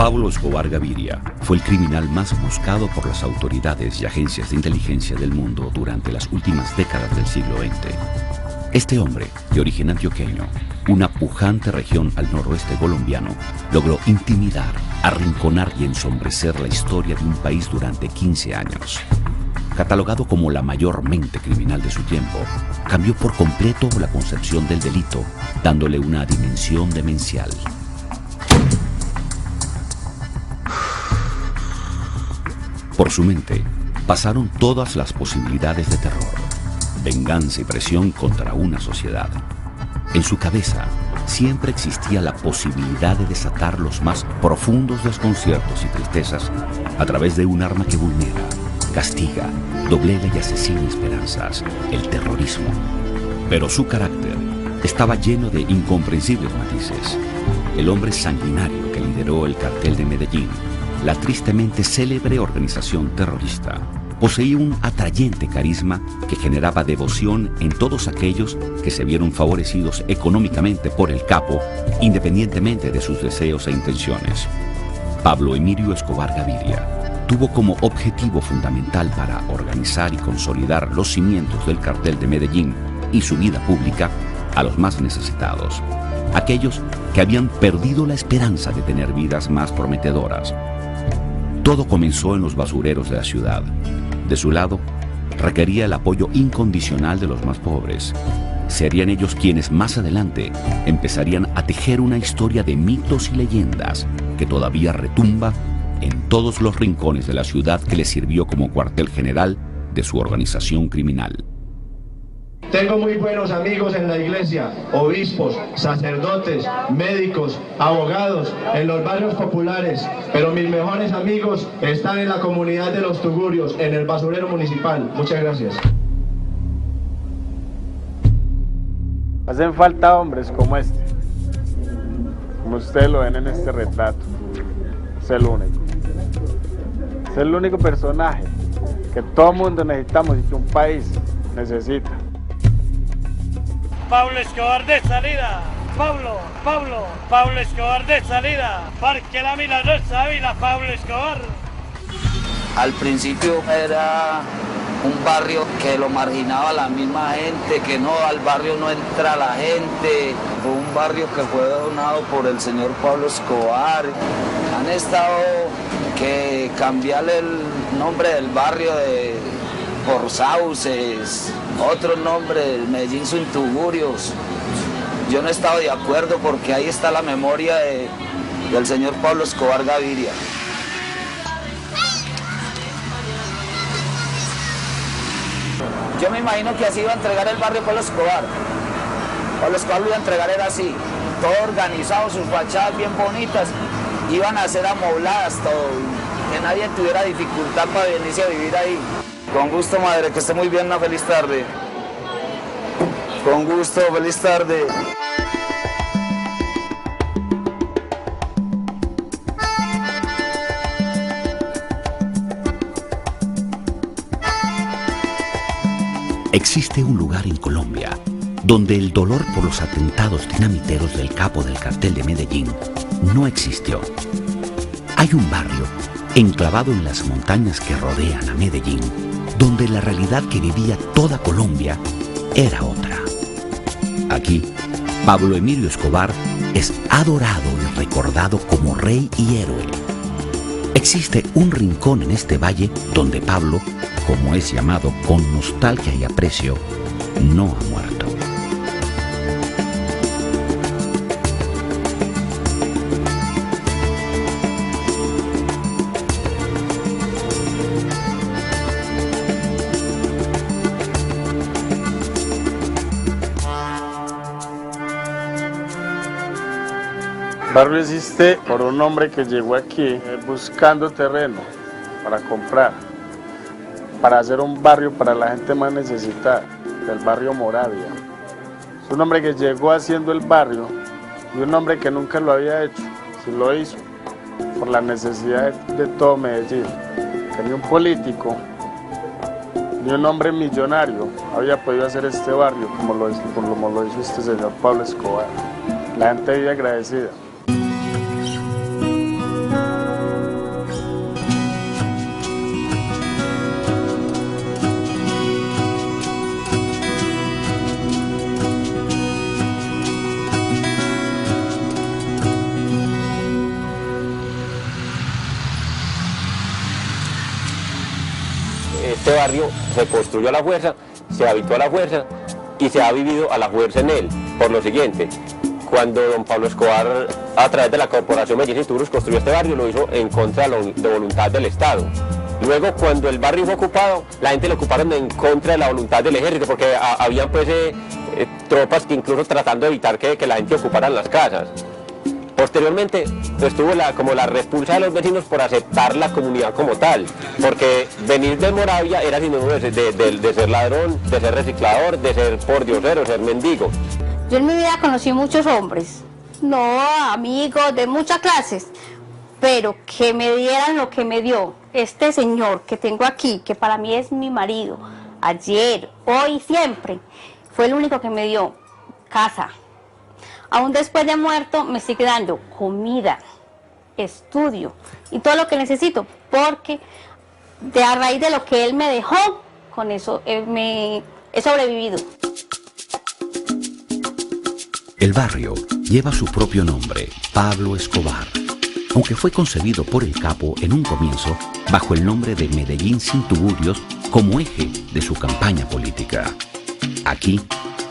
Pablo Escobar Gaviria fue el criminal más buscado por las autoridades y agencias de inteligencia del mundo durante las últimas décadas del siglo XX. Este hombre, de origen antioqueño, una pujante región al noroeste colombiano, logró intimidar, arrinconar y ensombrecer la historia de un país durante 15 años. Catalogado como la mayor mente criminal de su tiempo, cambió por completo la concepción del delito, dándole una dimensión demencial. Por su mente pasaron todas las posibilidades de terror, venganza y presión contra una sociedad. En su cabeza siempre existía la posibilidad de desatar los más profundos desconciertos y tristezas a través de un arma que vulnera, castiga, doblega y asesina esperanzas, el terrorismo. Pero su carácter estaba lleno de incomprensibles matices. El hombre sanguinario que lideró el cartel de Medellín, la tristemente célebre organización terrorista, poseía un atrayente carisma que generaba devoción en todos aquellos que se vieron favorecidos económicamente por el capo, independientemente de sus deseos e intenciones. Pablo Emilio Escobar Gaviria tuvo como objetivo fundamental para organizar y consolidar los cimientos del cartel de Medellín y su vida pública a los más necesitados, aquellos que habían perdido la esperanza de tener vidas más prometedoras. Todo comenzó en los basureros de la ciudad. De su lado, requería el apoyo incondicional de los más pobres. Serían ellos quienes más adelante empezarían a tejer una historia de mitos y leyendas que todavía retumba en todos los rincones de la ciudad que le sirvió como cuartel general de su organización criminal. Tengo muy buenos amigos en la iglesia, obispos, sacerdotes, médicos, abogados, en los barrios populares, pero mis mejores amigos están en la comunidad de Los Tugurios, en el basurero municipal. Muchas gracias. Hacen falta hombres como este, como ustedes lo ven en este retrato. Es el único. Es el único personaje que todo mundo necesitamos y que un país necesita. Pablo Escobar de salida, Pablo Escobar de salida, Parque La Milagrosa, Ávila, Pablo Escobar. Al principio era un barrio que lo marginaba la misma gente, que no, al barrio no entra la gente. Fue un barrio que fue donado por el señor Pablo Escobar. Han estado que cambiarle el nombre del barrio por Sauces, otro nombre, Medellín sin Tugurios. Yo no he estado de acuerdo porque ahí está la memoria del señor Pablo Escobar Gaviria. Yo me imagino que así iba a entregar el barrio Pablo Escobar. Pablo Escobar lo iba a entregar, era así, todo organizado, sus fachadas bien bonitas, iban a ser amobladas, todo, que nadie tuviera dificultad para venirse a vivir ahí. Con gusto, madre, que esté muy bien, una feliz tarde. Con gusto, feliz tarde. Existe un lugar en Colombia donde el dolor por los atentados dinamiteros del capo del cartel de Medellín no existió. Hay un barrio enclavado en las montañas que rodean a Medellín, donde la realidad que vivía toda Colombia era otra. Aquí, Pablo Emilio Escobar es adorado y recordado como rey y héroe. Existe un rincón en este valle donde Pablo, como es llamado con nostalgia y aprecio, no ha muerto. El barrio existe por un hombre que llegó aquí buscando terreno para comprar, para hacer un barrio para la gente más necesitada, del barrio Moravia. Es un hombre que llegó haciendo el barrio y un hombre que nunca lo había hecho, sí lo hizo, por la necesidad de todo Medellín. Que ni un político, ni un hombre millonario había podido hacer este barrio como lo hizo este señor Pablo Escobar. La gente vive agradecida. este barrio se construyó a la fuerza, se habitó a la fuerza y se ha vivido a la fuerza en él. Por lo siguiente, cuando don Pablo Escobar, a través de la Corporación Medellín Cinturos, construyó este barrio, lo hizo en contra de voluntad del Estado. Luego, cuando el barrio fue ocupado, la gente lo ocuparon en contra de la voluntad del ejército, porque habían pues tropas que incluso tratando de evitar que la gente ocupara las casas. Posteriormente estuvo como la repulsa de los vecinos por aceptar la comunidad como tal, porque venir de Moravia era sinónimo de ser ladrón, de ser reciclador, de ser pordiosero, ser mendigo. Yo en mi vida conocí muchos hombres, no amigos de muchas clases, pero que me dieran lo que me dio este señor que tengo aquí, que para mí es mi marido, ayer, hoy, siempre, fue el único que me dio casa. Aún después de muerto me sigue dando comida, estudio y todo lo que necesito, porque a raíz de lo que él me dejó, con eso he sobrevivido. El barrio lleva su propio nombre, Pablo Escobar, aunque fue concebido por el capo en un comienzo bajo el nombre de Medellín sin tugurios como eje de su campaña política. Aquí,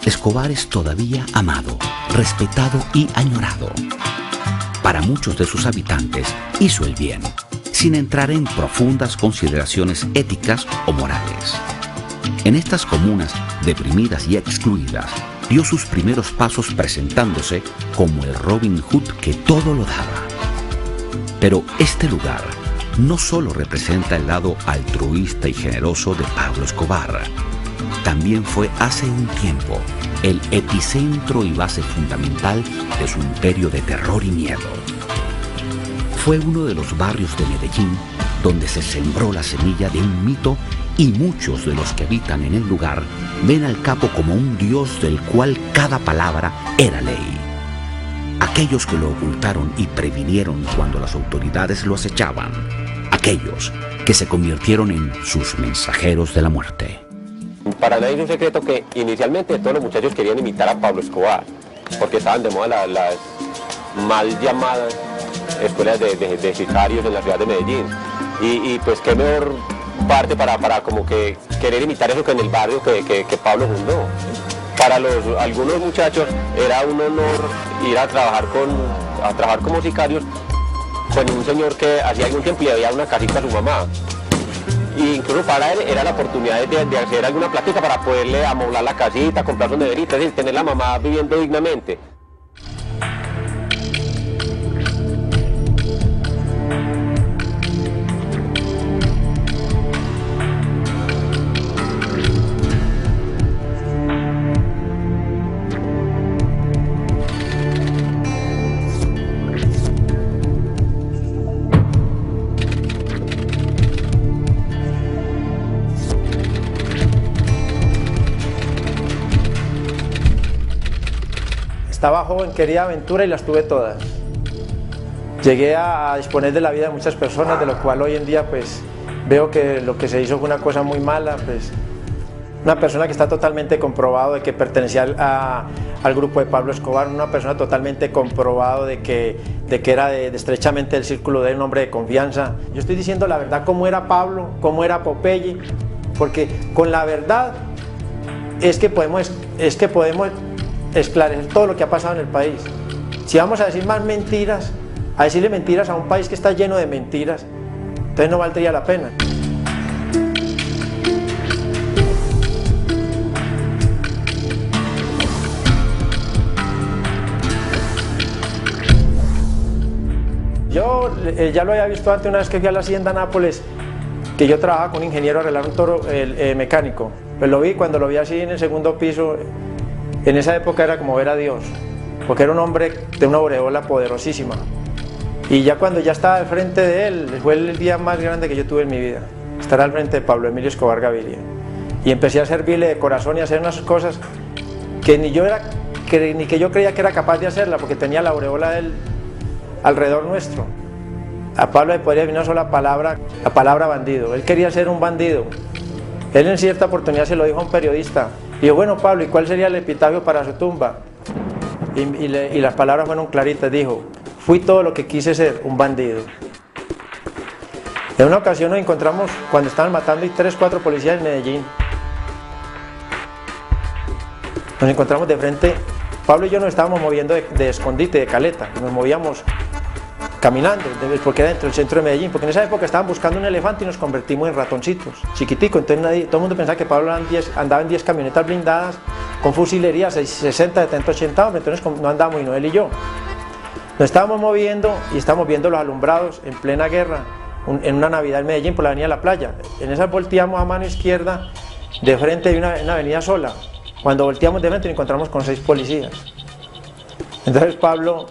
Escobar es todavía amado, respetado y añorado. Para muchos de sus habitantes hizo el bien, sin entrar en profundas consideraciones éticas o morales. En estas comunas deprimidas y excluidas, dio sus primeros pasos presentándose como el Robin Hood que todo lo daba. Pero este lugar no solo representa el lado altruista y generoso de Pablo Escobar, también fue hace un tiempo el epicentro y base fundamental de su imperio de terror y miedo. Fue uno de los barrios de Medellín donde se sembró la semilla de un mito y muchos de los que habitan en el lugar ven al capo como un dios del cual cada palabra era ley. Aquellos que lo ocultaron y previnieron cuando las autoridades lo acechaban, aquellos que se convirtieron en sus mensajeros de la muerte. Para nadie es un secreto que inicialmente todos los muchachos querían imitar a Pablo Escobar, porque estaban de moda las mal llamadas escuelas de sicarios en la ciudad de Medellín. Y pues qué mejor parte para como que querer imitar eso que en el barrio que Pablo fundó. Para algunos muchachos era un honor ir a trabajar como sicarios con un señor que hacía algún tiempo le había una casita a su mamá. Y incluso para él era la oportunidad de hacer alguna plática para poderle amoblar la casita, comprar sus neveritas, es decir, tener la mamá viviendo dignamente. Estaba joven, quería aventura y las tuve todas. Llegué a disponer de la vida de muchas personas, de lo cual hoy en día pues veo que lo que se hizo fue una cosa muy mala. Pues, una persona que está totalmente comprobado de que pertenecía al grupo de Pablo Escobar, una persona totalmente comprobado de que era de estrechamente el círculo de un hombre de confianza. Yo estoy diciendo la verdad, cómo era Pablo, cómo era Popeye, porque con la verdad es que podemos esclarecer todo lo que ha pasado en el país. Si vamos a decir más mentiras, a decirle mentiras a un país que está lleno de mentiras, entonces no valdría la pena. Yo ya lo había visto antes, una vez que fui a la hacienda Nápoles, que yo trabajaba con un ingeniero a arreglar un toro mecánico. Pues lo vi, cuando lo vi así en el segundo piso, en esa época era como ver a Dios, porque era un hombre de una aureola poderosísima. Y ya cuando ya estaba al frente de él, fue el día más grande que yo tuve en mi vida, estar al frente de Pablo Emilio Escobar Gaviria. Y empecé a servirle de corazón y a hacer unas cosas que ni yo creía que era capaz de hacerla, porque tenía la aureola de él alrededor nuestro. A Pablo le podría venir una sola palabra, la palabra bandido. Él quería ser un bandido. Él en cierta oportunidad se lo dijo a un periodista. Y yo, bueno, Pablo, ¿y cuál sería el epitafio para su tumba? Y las palabras fueron claritas. Dijo: fui todo lo que quise ser, un bandido. En una ocasión nos encontramos cuando estaban matando 3 o 4 policías en Medellín. Nos encontramos de frente, Pablo y yo nos estábamos moviendo de escondite, de caleta, nos movíamos caminando, porque era dentro del centro de Medellín, porque en esa época estaban buscando un elefante y nos convertimos en ratoncitos, chiquiticos, entonces todo el mundo pensaba que Pablo andaba en 10 camionetas blindadas, con fusilería, 60, 70, 80 hombres, entonces no andábamos y no él y yo. Nos estábamos moviendo y estábamos viendo los alumbrados en plena guerra, en una Navidad en Medellín por la avenida La Playa. En esa volteamos a mano izquierda, de frente hay una avenida sola. Cuando volteamos de frente nos encontramos con 6 policías. Entonces Pablo,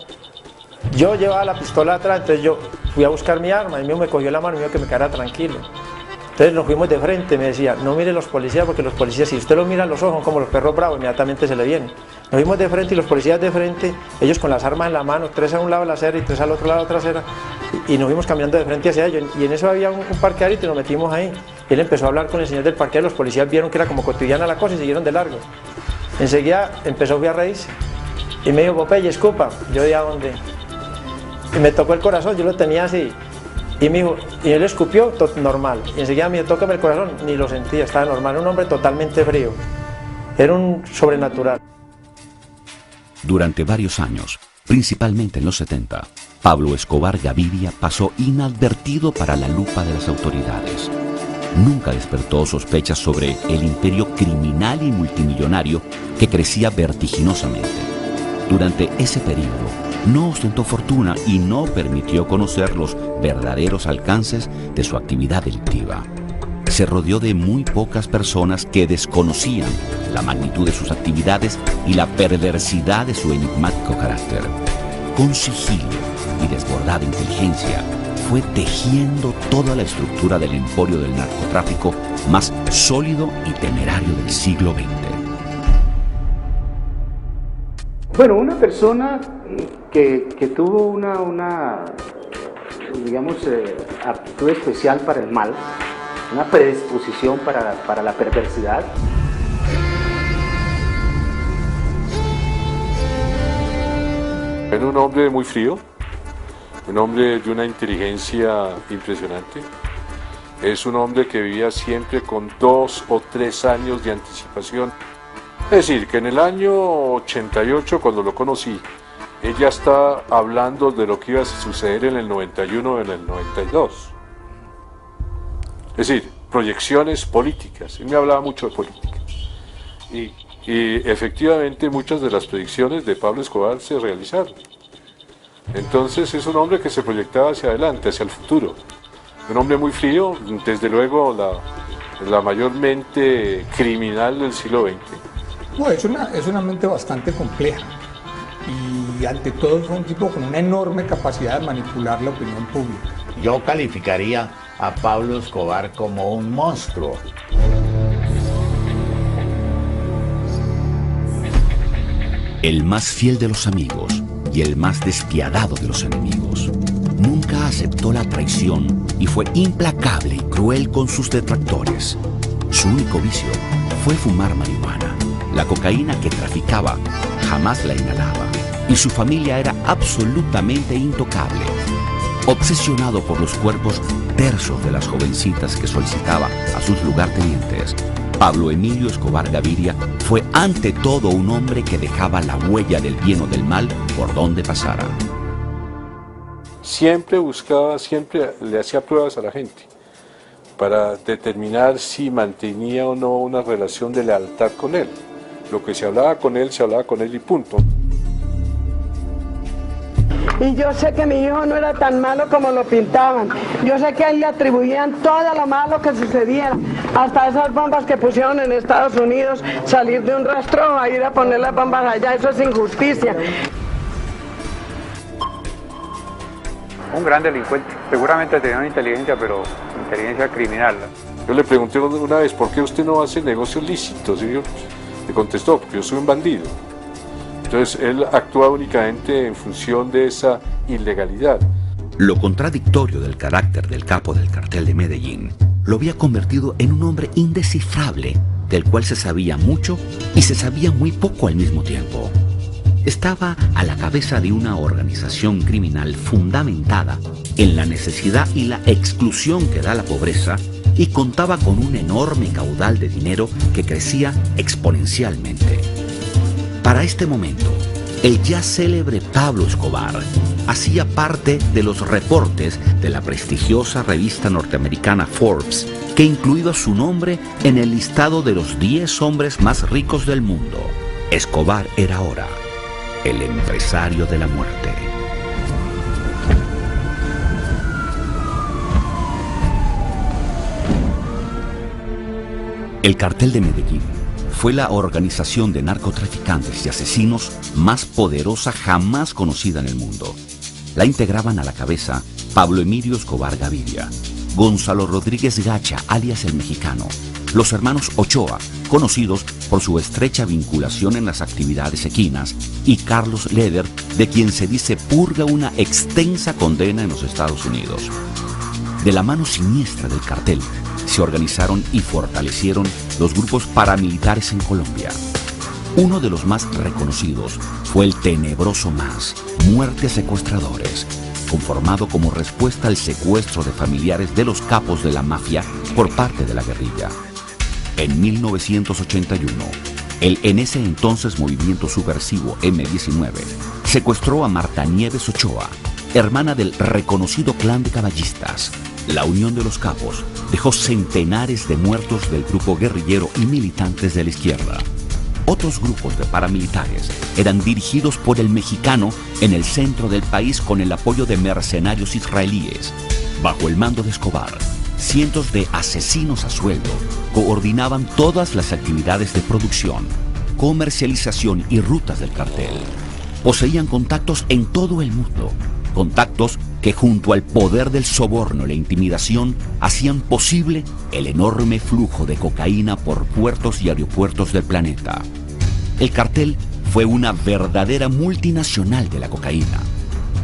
yo llevaba la pistola atrás, entonces yo fui a buscar mi arma, y me cogió la mano y me dijo que me quedara tranquilo. Entonces nos fuimos de frente, me decía, no mire los policías, porque los policías, si usted los mira a los ojos como los perros bravos, inmediatamente se le vienen. Nos fuimos de frente y los policías de frente, ellos con las armas en la mano, 3 a un lado de la acera y 3 al otro lado de la otra acera, y nos fuimos caminando de frente hacia ellos, y en eso había un parqueadero y nos metimos ahí. Él empezó a hablar con el señor del parqueadero, los policías vieron que era como cotidiana la cosa y siguieron de largo. Enseguida empezó a reírse y me dijo, Popeye, escupa. Yo de a dónde, y me tocó el corazón, yo lo tenía así, y me dijo, y él escupió, normal, y enseguida me dijo, tócame el corazón, ni lo sentía, estaba normal, un hombre totalmente frío, era un sobrenatural. Durante varios años, principalmente en los 70, Pablo Escobar Gaviria pasó inadvertido para la lupa de las autoridades. Nunca despertó sospechas sobre el imperio criminal y multimillonario que crecía vertiginosamente. Durante ese periodo, no ostentó fortuna y no permitió conocer los verdaderos alcances de su actividad delictiva. Se rodeó de muy pocas personas que desconocían la magnitud de sus actividades y la perversidad de su enigmático carácter. Con sigilo y desbordada inteligencia, fue tejiendo toda la estructura del emporio del narcotráfico más sólido y temerario del siglo XX. Bueno, una persona que tuvo una digamos, aptitud especial para el mal, una predisposición para la perversidad. Era un hombre muy frío, un hombre de una inteligencia impresionante. Es un hombre que vivía siempre con 2 o 3 años de anticipación. Es decir, que en el año 88, cuando lo conocí, ella está hablando de lo que iba a suceder en el 91 o en el 92. Es decir, proyecciones políticas. Él me hablaba mucho de política. Y efectivamente muchas de las predicciones de Pablo Escobar se realizaron. Entonces es un hombre que se proyectaba hacia adelante, hacia el futuro. Un hombre muy frío, desde luego la mayor mente criminal del siglo XX. No, es una mente bastante compleja y ante todo fue un tipo con una enorme capacidad de manipular la opinión pública. Yo calificaría a Pablo Escobar como un monstruo. El más fiel de los amigos y el más despiadado de los enemigos. Nunca aceptó la traición y fue implacable y cruel con sus detractores. Su único vicio fue fumar marihuana. La cocaína que traficaba jamás la inhalaba y su familia era absolutamente intocable. Obsesionado por los cuerpos tersos de las jovencitas que solicitaba a sus lugartenientes, Pablo Emilio Escobar Gaviria fue ante todo un hombre que dejaba la huella del bien o del mal por donde pasara. Siempre buscaba, siempre le hacía pruebas a la gente para determinar si mantenía o no una relación de lealtad con él. Lo que se hablaba con él y punto. Y yo sé que mi hijo no era tan malo como lo pintaban. Yo sé que a él le atribuían todo lo malo que sucediera. Hasta esas bombas que pusieron en Estados Unidos, salir de un rastro a ir a poner las bombas allá, eso es injusticia. Un gran delincuente. Seguramente tenía una inteligencia, pero inteligencia criminal. Yo le pregunté una vez, ¿por qué usted no hace negocios lícitos? Y yo, me contestó, porque yo soy un bandido. Entonces él actúa únicamente en función de esa ilegalidad. Lo contradictorio del carácter del capo del cartel de Medellín lo había convertido en un hombre indescifrable, del cual se sabía mucho y se sabía muy poco al mismo tiempo. estaba a la cabeza de una organización criminal fundamentada en la necesidad y la exclusión que da la pobreza y contaba con un enorme caudal de dinero que crecía exponencialmente. Para este momento, el ya célebre Pablo Escobar hacía parte de los reportes de la prestigiosa revista norteamericana Forbes, que incluía su nombre en el listado de los 10 hombres más ricos del mundo. Escobar era ahora el empresario de la muerte. El Cartel de Medellín fue la organización de narcotraficantes y asesinos más poderosa jamás conocida en el mundo. La integraban a la cabeza Pablo Emilio Escobar Gaviria, Gonzalo Rodríguez Gacha, alias El Mexicano, los hermanos Ochoa, conocidos por su estrecha vinculación en las actividades equinas, y Carlos Leder, de quien se dice purga una extensa condena en los Estados Unidos. De la mano siniestra del cartel se organizaron y fortalecieron los grupos paramilitares en Colombia. Uno de los más reconocidos fue el tenebroso MAS, Muertes Secuestradores, conformado como respuesta al secuestro de familiares de los capos de la mafia por parte de la guerrilla. En 1981, el en ese entonces movimiento subversivo M-19 secuestró a Marta Nieves Ochoa, hermana del reconocido clan de caballistas. La unión de los capos dejó centenares de muertos del grupo guerrillero y militantes de la izquierda. Otros grupos de paramilitares eran dirigidos por El Mexicano en el centro del país con el apoyo de mercenarios israelíes. Bajo el mando de Escobar, cientos de asesinos a sueldo coordinaban todas las actividades de producción, comercialización y rutas del cartel. Poseían contactos en todo el mundo, contactos que junto al poder del soborno y la intimidación hacían posible el enorme flujo de cocaína por puertos y aeropuertos del planeta. El cartel fue una verdadera multinacional de la cocaína.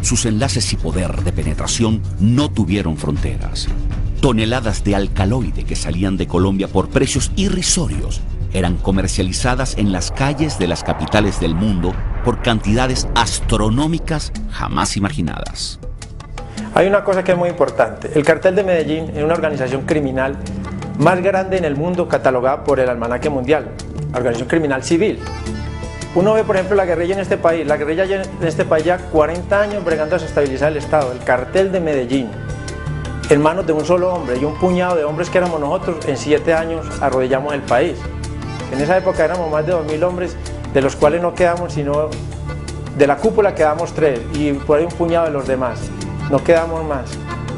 Sus enlaces y poder de penetración no tuvieron fronteras. Toneladas de alcaloide que salían de Colombia por precios irrisorios eran comercializadas en las calles de las capitales del mundo por cantidades astronómicas jamás imaginadas. Hay una cosa que es muy importante. El Cartel de Medellín es una organización criminal más grande en el mundo catalogada por el Almanaque Mundial, organización criminal civil. Uno ve, por ejemplo, la guerrilla en este país. La guerrilla en este país ya 40 años bregando a desestabilizar el Estado. El Cartel de Medellín, en manos de un solo hombre y un puñado de hombres que éramos nosotros, en 7 años arrodillamos el país. En esa época éramos más de 2000 hombres, de los cuales no quedamos sino, de la cúpula quedamos 3 y por ahí un puñado de los demás. No quedamos más.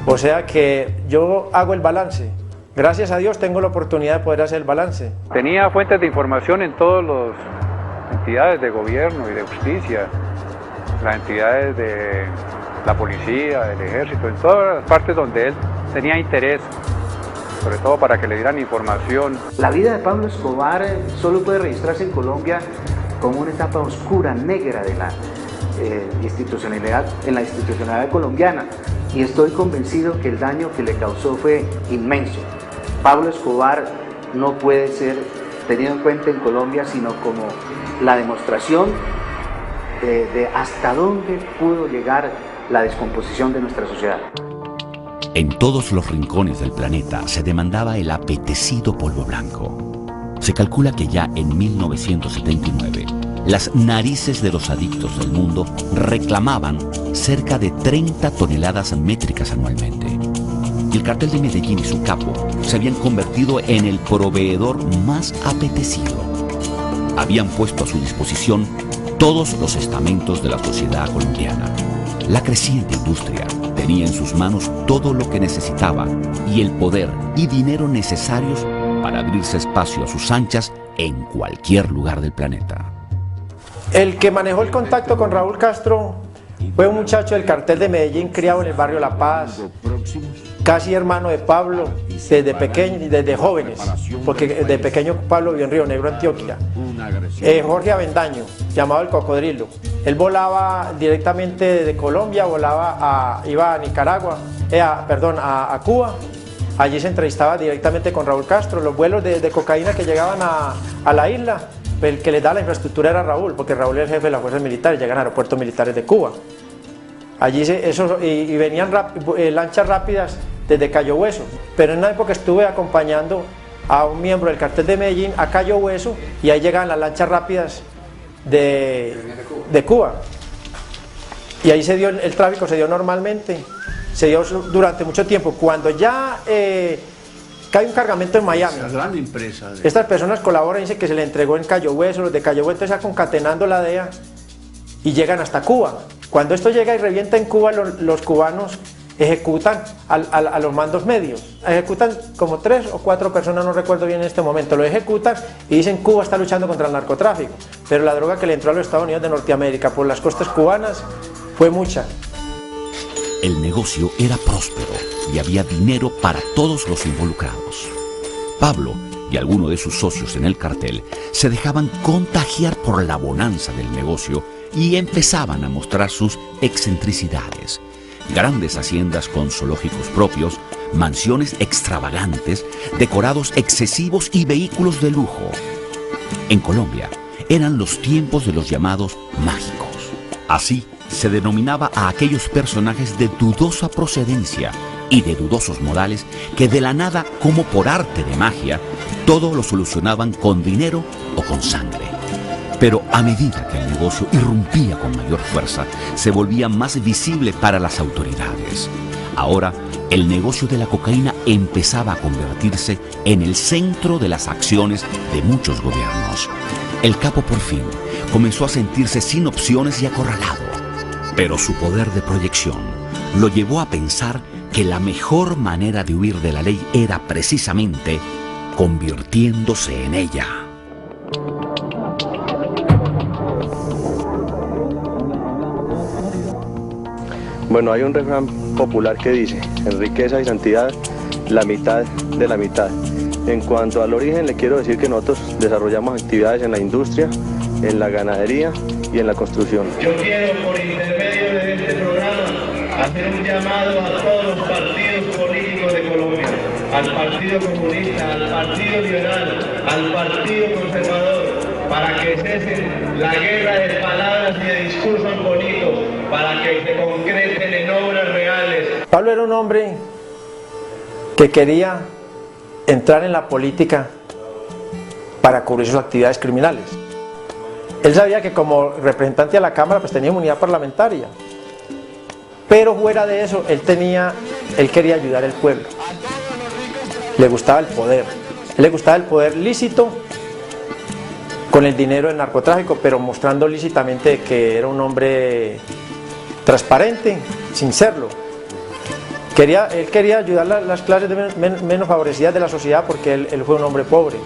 O sea que yo hago el balance. Gracias a Dios tengo la oportunidad de poder hacer el balance. Tenía fuentes de información en todas las entidades de gobierno y de justicia, las entidades de la policía, del ejército, en todas las partes donde él tenía interés, sobre todo para que le dieran información. La vida de Pablo Escobar solo puede registrarse en Colombia como una etapa oscura, negra de la institucionalidad, en la institucionalidad colombiana, y estoy convencido que el daño que le causó fue inmenso. Pablo Escobar no puede ser tenido en cuenta en Colombia sino como la demostración de hasta dónde pudo llegar la descomposición de nuestra sociedad. En todos los rincones del planeta se demandaba el apetecido polvo blanco. Se calcula que ya en 1979 las narices de los adictos del mundo reclamaban cerca de 30 toneladas métricas anualmente. El Cartel de Medellín y su capo se habían convertido en el proveedor más apetecido. Habían puesto a su disposición todos los estamentos de la sociedad colombiana. La creciente industria tenía en sus manos todo lo que necesitaba y el poder y dinero necesarios para abrirse espacio a sus anchas en cualquier lugar del planeta. El que manejó el contacto con Raúl Castro fue un muchacho del Cartel de Medellín criado en el barrio La Paz, casi hermano de Pablo desde pequeño, desde jóvenes, porque de pequeño Pablo vivió en Río Negro, Antioquia. Jorge Avendaño, llamado el Cocodrilo. Él volaba directamente desde Colombia, iba a Nicaragua, a Cuba. Allí se entrevistaba directamente con Raúl Castro. Los vuelos de cocaína que llegaban a la isla el que les da la infraestructura era Raúl, porque Raúl era el jefe de las fuerzas militares, llegan a aeropuertos militares de Cuba. Allí y venían lanchas rápidas desde Cayo Hueso, pero en una época estuve acompañando a un miembro del cartel de Medellín a Cayo Hueso y ahí llegaban las lanchas rápidas de Cuba. Y ahí el tráfico se dio normalmente, se dio durante mucho tiempo. Cuando ya cae un cargamento en Miami, estas personas colaboran y dicen que se le entregó en Cayo Hueso, los de Cayo Hueso están concatenando la DEA y llegan hasta Cuba. Cuando esto llega y revienta en Cuba, los cubanos ejecutan a los mandos medios, ejecutan como 3 o 4 personas, no recuerdo bien en este momento, lo ejecutan y dicen Cuba está luchando contra el narcotráfico, pero la droga que le entró a los Estados Unidos de Norteamérica por las costas cubanas fue mucha. El negocio era próspero y había dinero para todos los involucrados. Pablo y algunos de sus socios en el cartel se dejaban contagiar por la bonanza del negocio y empezaban a mostrar sus excentricidades. Grandes haciendas con zoológicos propios, mansiones extravagantes, decorados excesivos y vehículos de lujo. En Colombia eran los tiempos de los llamados mágicos. Así se denominaba a aquellos personajes de dudosa procedencia y de dudosos modales que de la nada, como por arte de magia, todo lo solucionaban con dinero o con sangre. Pero a medida que el negocio irrumpía con mayor fuerza, se volvía más visible para las autoridades. Ahora, el negocio de la cocaína empezaba a convertirse en el centro de las acciones de muchos gobiernos. El capo por fin comenzó a sentirse sin opciones y acorralado, pero su poder de proyección lo llevó a pensar que la mejor manera de huir de la ley era precisamente convirtiéndose en ella. Bueno, hay un refrán popular que dice, en riqueza y santidad, la mitad de la mitad. En cuanto al origen, le quiero decir que nosotros desarrollamos actividades en la industria, en la ganadería y en la construcción. Yo quiero, por intermedio de este programa, hacer un llamado a todos los partidos políticos de Colombia, al Partido Comunista, al Partido Liberal, al Partido Conservador, para que cesen la guerra de palabras y de discursos bonitos, para que se concreten en obras reales. Pablo era un hombre que quería entrar en la política para cubrir sus actividades criminales. Él sabía que como representante de la Cámara pues tenía inmunidad parlamentaria, pero fuera de eso él quería ayudar al pueblo. Le gustaba el poder, le gustaba el poder lícito con el dinero del narcotráfico, pero mostrando lícitamente que era un hombre transparente, sin serlo. Él quería ayudar a las clases menos favorecidas de la sociedad porque él fue un hombre pobre.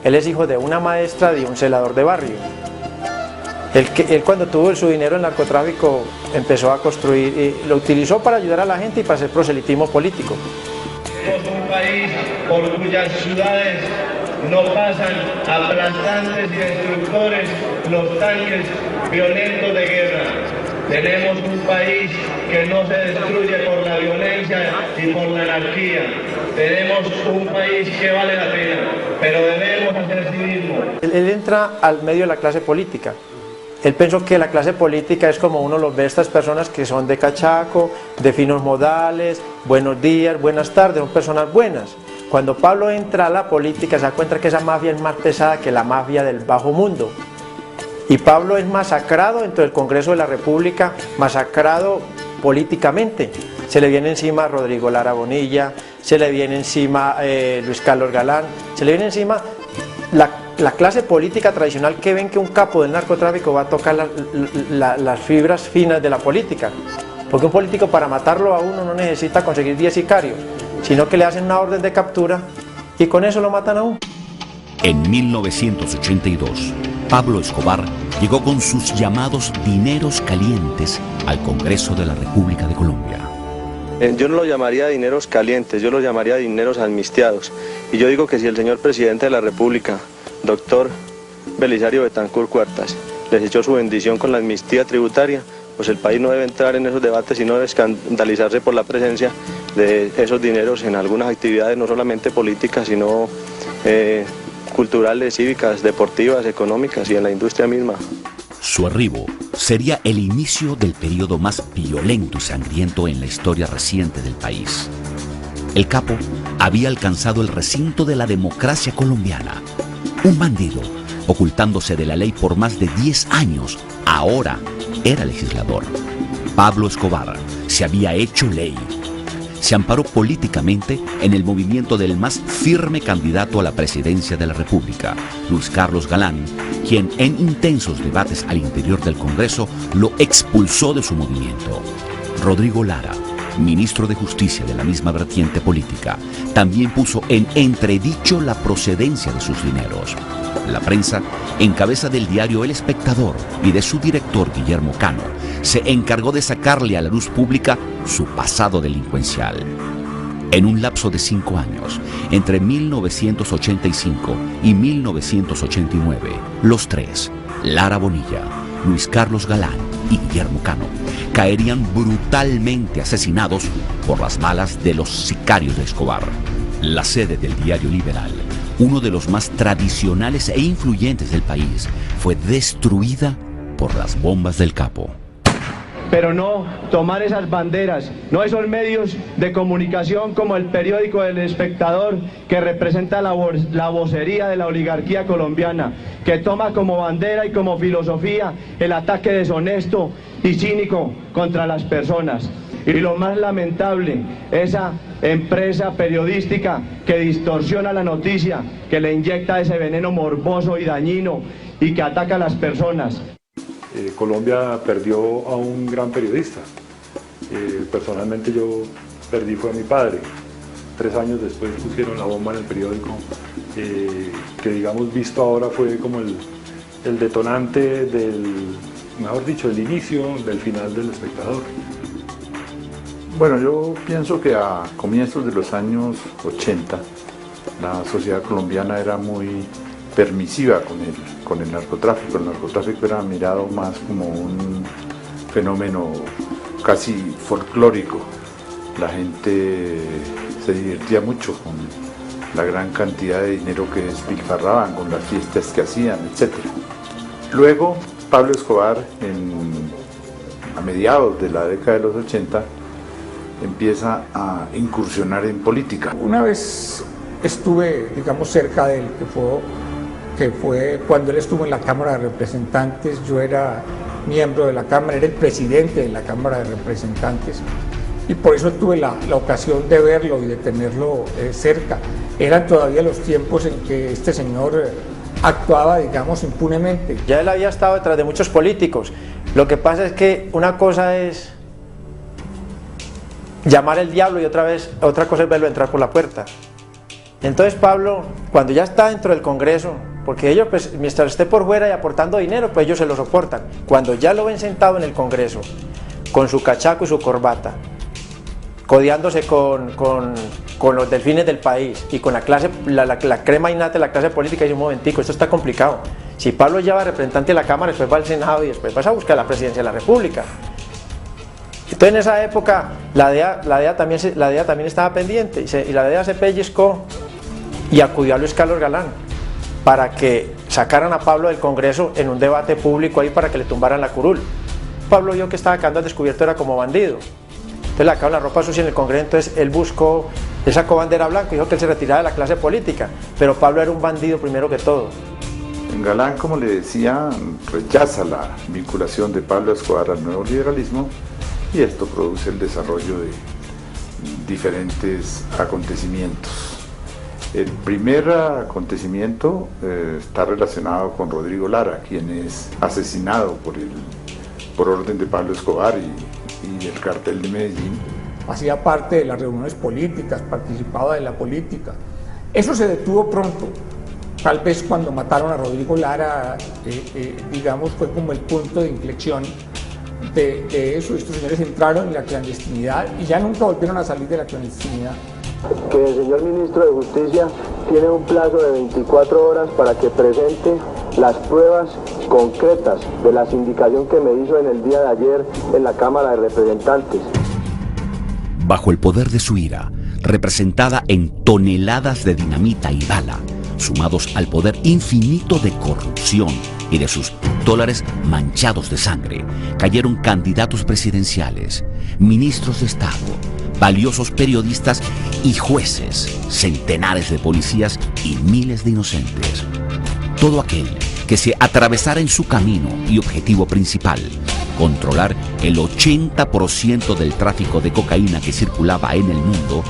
Él es hijo de una maestra de un celador de barrio. Él cuando tuvo su dinero en narcotráfico empezó a construir, y lo utilizó para ayudar a la gente y para hacer proselitismo político. Somos un país por cuyas ciudades no pasan aplastantes y destructores los tanques violentos de guerra. Tenemos un país que no se destruye por la violencia y por la anarquía. Tenemos un país que vale la pena, pero debemos hacer civismo. Él entra al medio de la clase política. Él pensó que la clase política es como uno los ve a estas personas que son de cachaco, de finos modales, buenos días, buenas tardes, son personas buenas. Cuando Pablo entra a la política se da cuenta que esa mafia es más pesada que la mafia del bajo mundo. Y Pablo es masacrado dentro del Congreso de la República, masacrado políticamente. Se le viene encima Rodrigo Lara Bonilla, se le viene encima Luis Carlos Galán, se le viene encima la clase política tradicional que ven que un capo del narcotráfico va a tocar las fibras finas de la política. Porque un político para matarlo a uno no necesita conseguir 10 sicarios, sino que le hacen una orden de captura y con eso lo matan a uno. En 1982, Pablo Escobar llegó con sus llamados dineros calientes al Congreso de la República de Colombia. Yo no lo llamaría dineros calientes, yo lo llamaría dineros amnistiados. Y yo digo que si el señor presidente de la República, doctor Belisario Betancur Cuartas, les echó su bendición con la amnistía tributaria, pues el país no debe entrar en esos debates, sino debe escandalizarse por la presencia de esos dineros en algunas actividades, no solamente políticas, sino culturales, cívicas, deportivas, económicas y en la industria misma. Su arribo sería el inicio del periodo más violento y sangriento en la historia reciente del país. El capo había alcanzado el recinto de la democracia colombiana. Un bandido, ocultándose de la ley por más de 10 años, ahora era legislador. Pablo Escobar se había hecho ley. Se amparó políticamente en el movimiento del más firme candidato a la presidencia de la República, Luis Carlos Galán, quien en intensos debates al interior del Congreso lo expulsó de su movimiento. Rodrigo Lara, ministro de Justicia de la misma vertiente política, también puso en entredicho la procedencia de sus dineros. La prensa, en cabeza del diario El Espectador y de su director Guillermo Cano, se encargó de sacarle a la luz pública su pasado delincuencial. En un lapso de 5 años, entre 1985 y 1989, los tres, Lara Bonilla, Luis Carlos Galán y Guillermo Cano, caerían brutalmente asesinados por las balas de los sicarios de Escobar. La sede del diario Liberal, uno de los más tradicionales e influyentes del país, fue destruida por las bombas del capo. Pero no tomar esas banderas, no esos medios de comunicación como el periódico El Espectador, que representa la vocería de la oligarquía colombiana, que toma como bandera y como filosofía el ataque deshonesto y cínico contra las personas. Y lo más lamentable, esa empresa periodística que distorsiona la noticia, que le inyecta ese veneno morboso y dañino y que ataca a las personas. Colombia perdió a un gran periodista. Personalmente yo perdí fue a mi padre. 3 años después pusieron la bomba en el periódico, que digamos visto ahora fue como el detonante del, mejor dicho, el inicio del final del Espectador. Bueno, yo pienso que a comienzos de los años 80 la sociedad colombiana era muy permisiva con el narcotráfico. El narcotráfico era mirado más como un fenómeno casi folclórico. La gente se divertía mucho con la gran cantidad de dinero que despilfarraban, con las fiestas que hacían, etc. Luego, Pablo Escobar, a mediados de la década de los 80, empieza a incursionar en política. Una vez estuve, digamos, cerca de él, que fue cuando él estuvo en la Cámara de Representantes. Yo era miembro de la Cámara, era el presidente de la Cámara de Representantes, y por eso tuve la ocasión de verlo y de tenerlo cerca. Eran todavía los tiempos en que este señor actuaba, digamos, impunemente. Ya él había estado detrás de muchos políticos. Lo que pasa es que una cosa es llamar al diablo y otra cosa es verlo entrar por la puerta. Entonces Pablo, cuando ya está dentro del Congreso, porque ellos, pues, mientras esté por fuera y aportando dinero, pues ellos se lo soportan. Cuando ya lo ven sentado en el Congreso, con su cachaco y su corbata, codeándose con los delfines del país y con la crema innata de la clase política, y dice: un momentico, esto está complicado. Si Pablo ya va representante de la Cámara, después va al Senado y después vas a buscar la presidencia de la República. Entonces en esa época la DEA también estaba pendiente, y la DEA se pellizcó y acudió a Luis Carlos Galán para que sacaran a Pablo del Congreso en un debate público ahí para que le tumbaran la curul. Pablo vio que estaba quedando al descubierto, era como bandido. Entonces le sacaron la ropa sucia en el Congreso. Entonces él sacó bandera blanca y dijo que él se retiraba de la clase política, pero Pablo era un bandido primero que todo. Galán, como le decía, rechaza la vinculación de Pablo Escobar al nuevo liberalismo, y esto produce el desarrollo de diferentes acontecimientos. El primer acontecimiento está relacionado con Rodrigo Lara, quien es asesinado por orden de Pablo Escobar y el cartel de Medellín. Hacía parte de las reuniones políticas, participaba de la política. Eso se detuvo pronto. Tal vez cuando mataron a Rodrigo Lara, digamos, fue como el punto de inflexión de eso. Estos señores entraron en la clandestinidad y ya nunca volvieron a salir de la clandestinidad. Que el señor ministro de Justicia tiene un plazo de 24 horas para que presente las pruebas concretas de la sindicación que me hizo en el día de ayer en la Cámara de Representantes. Bajo el poder de su ira, representada en toneladas de dinamita y bala, sumados al poder infinito de corrupción y de sus dólares manchados de sangre, cayeron candidatos presidenciales, ministros de Estado, valiosos periodistas y jueces, centenares de policías y miles de inocentes. Todo aquel que se atravesara en su camino y objetivo principal, controlar el 80% del tráfico de cocaína que circulaba en el mundo,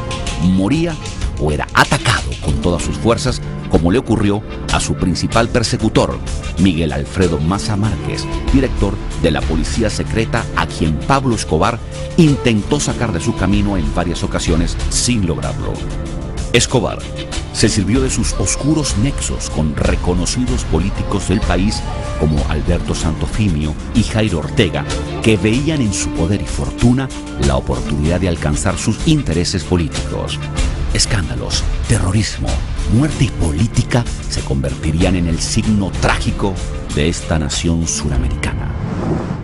moría o era atacado con todas sus fuerzas, como le ocurrió a su principal persecutor, Miguel Alfredo Maza Márquez, director de la policía secreta, a quien Pablo Escobar intentó sacar de su camino en varias ocasiones sin lograrlo. Escobar se sirvió de sus oscuros nexos con reconocidos políticos del país como Alberto Santofimio y Jairo Ortega, que veían en su poder y fortuna la oportunidad de alcanzar sus intereses políticos. Escándalos, terrorismo, muerte y política se convertirían en el signo trágico de esta nación suramericana.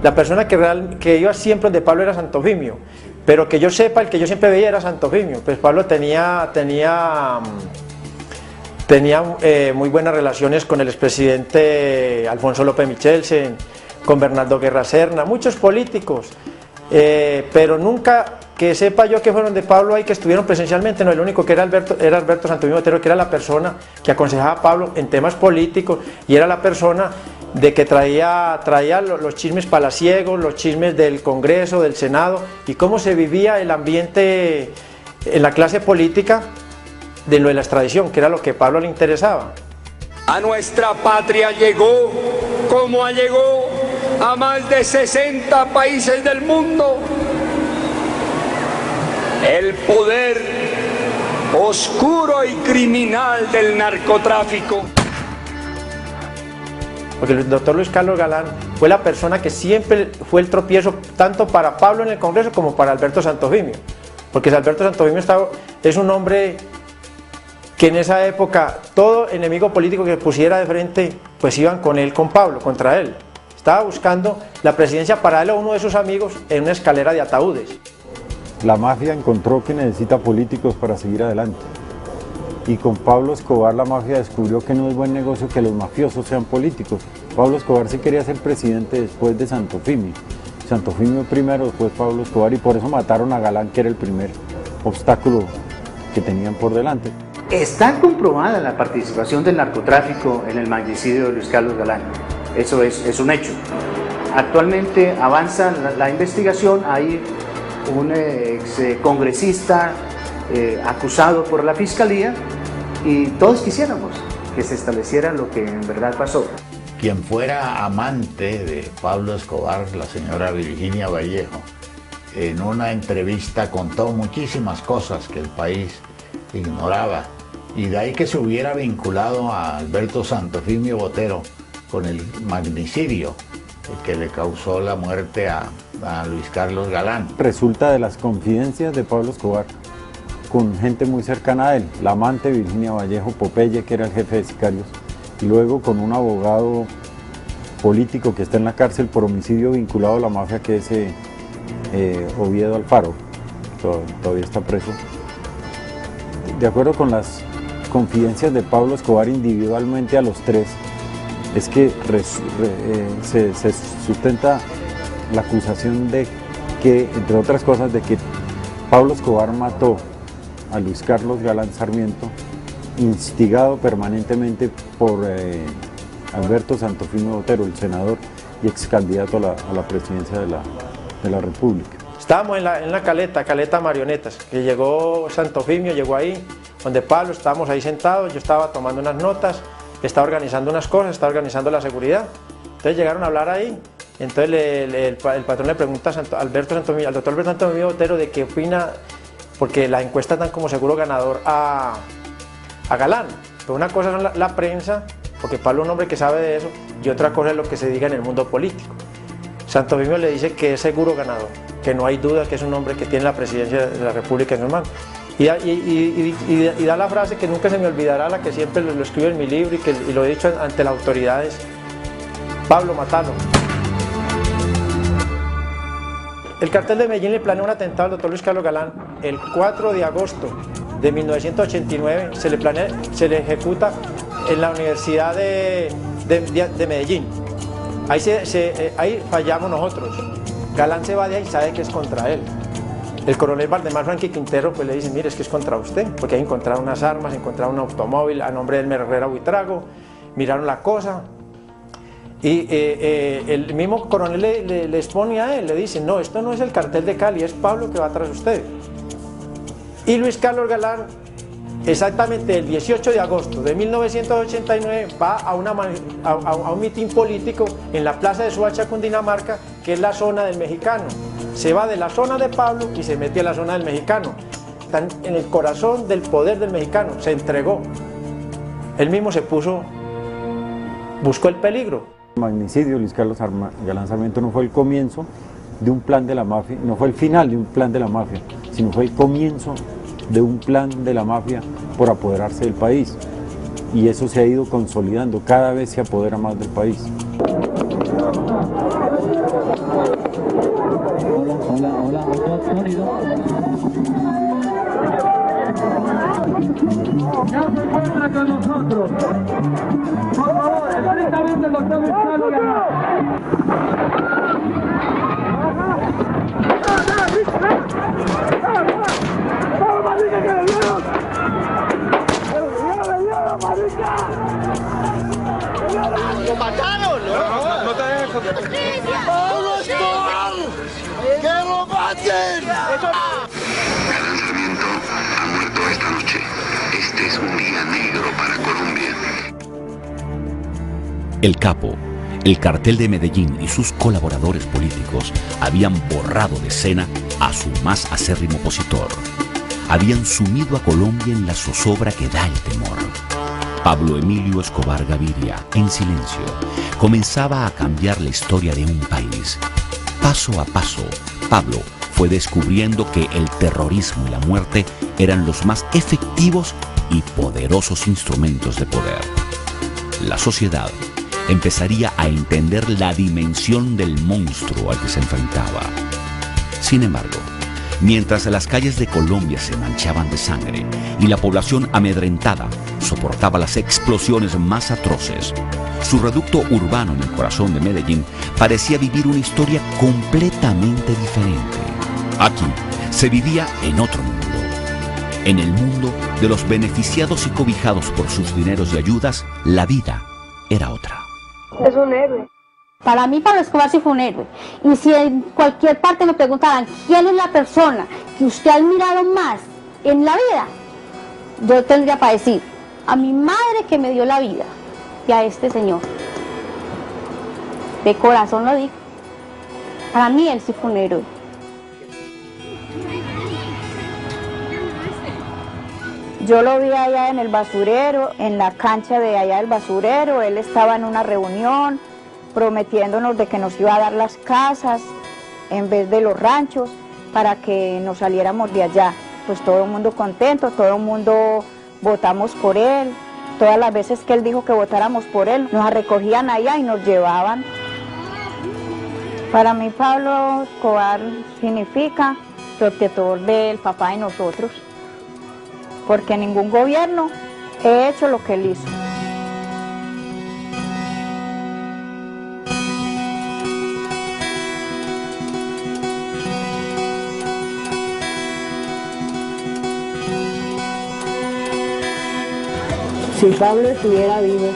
La persona que iba siempre donde Pablo era Santofimio, pero que yo sepa, el que yo siempre veía era Santofimio. Pues Pablo tenía muy buenas relaciones con el expresidente Alfonso López Michelsen, con Bernardo Guerra Serna, muchos políticos, pero nunca que sepa yo que fueron de Pablo ahí que estuvieron presencialmente. No, el único que era Alberto Santofimio Botero, que era la persona que aconsejaba a Pablo en temas políticos, y era la persona de que traía los chismes palaciegos, los chismes del Congreso, del Senado, y cómo se vivía el ambiente en la clase política de lo de la extradición, que era lo que a Pablo le interesaba. A nuestra patria llegó, como llegó a más de 60 países del mundo, el poder oscuro y criminal del narcotráfico. Porque el doctor Luis Carlos Galán fue la persona que siempre fue el tropiezo tanto para Pablo en el Congreso como para Alberto Santofimio. Porque Alberto Santofimio es un hombre que en esa época todo enemigo político que pusiera de frente, pues iban con él, con Pablo, contra él. Estaba buscando la presidencia para él o uno de sus amigos en una escalera de ataúdes. La mafia encontró que necesita políticos para seguir adelante. Y con Pablo Escobar la mafia descubrió que no es buen negocio que los mafiosos sean políticos. Pablo Escobar sí quería ser presidente después de Santofimio. Santofimio primero, después Pablo Escobar, y por eso mataron a Galán, que era el primer obstáculo que tenían por delante. Está comprobada la participación del narcotráfico en el magnicidio de Luis Carlos Galán. Eso es un hecho. Actualmente avanza la investigación, hay un ex congresista acusado por la fiscalía, y todos quisiéramos que se estableciera lo que en verdad pasó. Quien fuera amante de Pablo Escobar, la señora Virginia Vallejo, en una entrevista contó muchísimas cosas que el país ignoraba, y de ahí que se hubiera vinculado a Alberto Santofimio Botero con el magnicidio que le causó la muerte a Luis Carlos Galán. Resulta de las confidencias de Pablo Escobar con gente muy cercana a él, la amante Virginia Vallejo, Popeye, que era el jefe de sicarios, y luego con un abogado político que está en la cárcel por homicidio vinculado a la mafia, que es Oviedo Alfaro, todavía está preso. De acuerdo con las confidencias de Pablo Escobar individualmente a los tres, es que se sustenta la acusación de que, entre otras cosas, de que Pablo Escobar mató a Luis Carlos Galán Sarmiento, instigado permanentemente por Alberto Santofimio Botero, el senador y ex candidato a la presidencia de la República. Estábamos en la caleta Marionetas, que llegó Santofimio, llegó ahí, donde Pablo, estábamos ahí sentados, yo estaba tomando unas notas, estaba organizando unas cosas, estaba organizando la seguridad. Entonces llegaron a hablar ahí, entonces el patrón le pregunta al doctor Alberto Santofimio Botero de qué opina, porque las encuestas dan como seguro ganador a Galán. Pero una cosa es la prensa, porque Pablo es un hombre que sabe de eso, y otra cosa es lo que se diga en el mundo político. Santofimio le dice que es seguro ganador, que no hay duda que es un hombre que tiene la presidencia de la República en sus manos. Y da la frase que nunca se me olvidará, la que siempre lo escribo en mi libro y lo he dicho ante las autoridades: Pablo, matalo. El cartel de Medellín le planea un atentado al doctor Luis Carlos Galán el 4 de agosto de 1989, se le ejecuta en la Universidad de Medellín. Ahí fallamos nosotros. Galán se va de ahí y sabe que es contra él. El coronel Valdemar Franqui Quintero pues le dice, mire, es que es contra usted, porque ahí encontraron unas armas, encontraron un automóvil a nombre del Herrera Buitrago, miraron la cosa. Y el mismo coronel le expone a él, le dice, no, esto no es el cartel de Cali, es Pablo que va tras usted. Y Luis Carlos Galán, exactamente el 18 de agosto de 1989, va a un mitin político en la plaza de Soacha, Cundinamarca, que es la zona del Mexicano. Se va de la zona de Pablo y se mete a la zona del Mexicano. Están en el corazón del poder del Mexicano, se entregó. Él mismo se puso, buscó el peligro. El magnicidio de Luis Carlos Galán Sarmiento no fue el comienzo de un plan de la mafia, no fue el final de un plan de la mafia, sino fue el comienzo de un plan de la mafia por apoderarse del país. Y eso se ha ido consolidando, cada vez se apodera más del país. Hola, sonido. Ya se encuentra con nosotros. Por favor, estrictamente el doctor Gonzalo Galán. ¡Lo mataron! ¡No te dejes! ¡Pablo Escobar! ¡Que lo maten! Galán Sarmiento ha muerto esta noche. Este es un día negro para Colombia. El capo, el cartel de Medellín y sus colaboradores políticos habían borrado de escena a su más acérrimo opositor. Habían sumido a Colombia en la zozobra que da el temor. Pablo Emilio Escobar Gaviria, en silencio, comenzaba a cambiar la historia de un país. Paso a paso, Pablo fue descubriendo que el terrorismo y la muerte eran los más efectivos y poderosos instrumentos de poder. La sociedad empezaría a entender la dimensión del monstruo al que se enfrentaba. Sin embargo, mientras las calles de Colombia se manchaban de sangre y la población amedrentada soportaba las explosiones más atroces, su reducto urbano en el corazón de Medellín parecía vivir una historia completamente diferente. Aquí se vivía en otro mundo, en el mundo de los beneficiados y cobijados por sus dineros y ayudas. La vida era otra. Es un héroe. Para mí Pablo Escobar sí fue un héroe. Y si en cualquier parte me preguntaran quién es la persona que usted ha admirado más en la vida, yo tendría para decir a mi madre que me dio la vida y a este señor. De corazón lo digo. Para mí él sí fue un héroe. Yo lo vi allá en el basurero, en la cancha de allá del basurero. Él estaba en una reunión prometiéndonos de que nos iba a dar las casas en vez de los ranchos para que nos saliéramos de allá. Pues todo el mundo contento, todo el mundo votamos por él. Todas las veces que él dijo que votáramos por él, nos recogían allá y nos llevaban. Para mí Pablo Escobar significa protector del papá de nosotros, porque ningún gobierno ha hecho lo que él hizo. Si Pablo estuviera vivo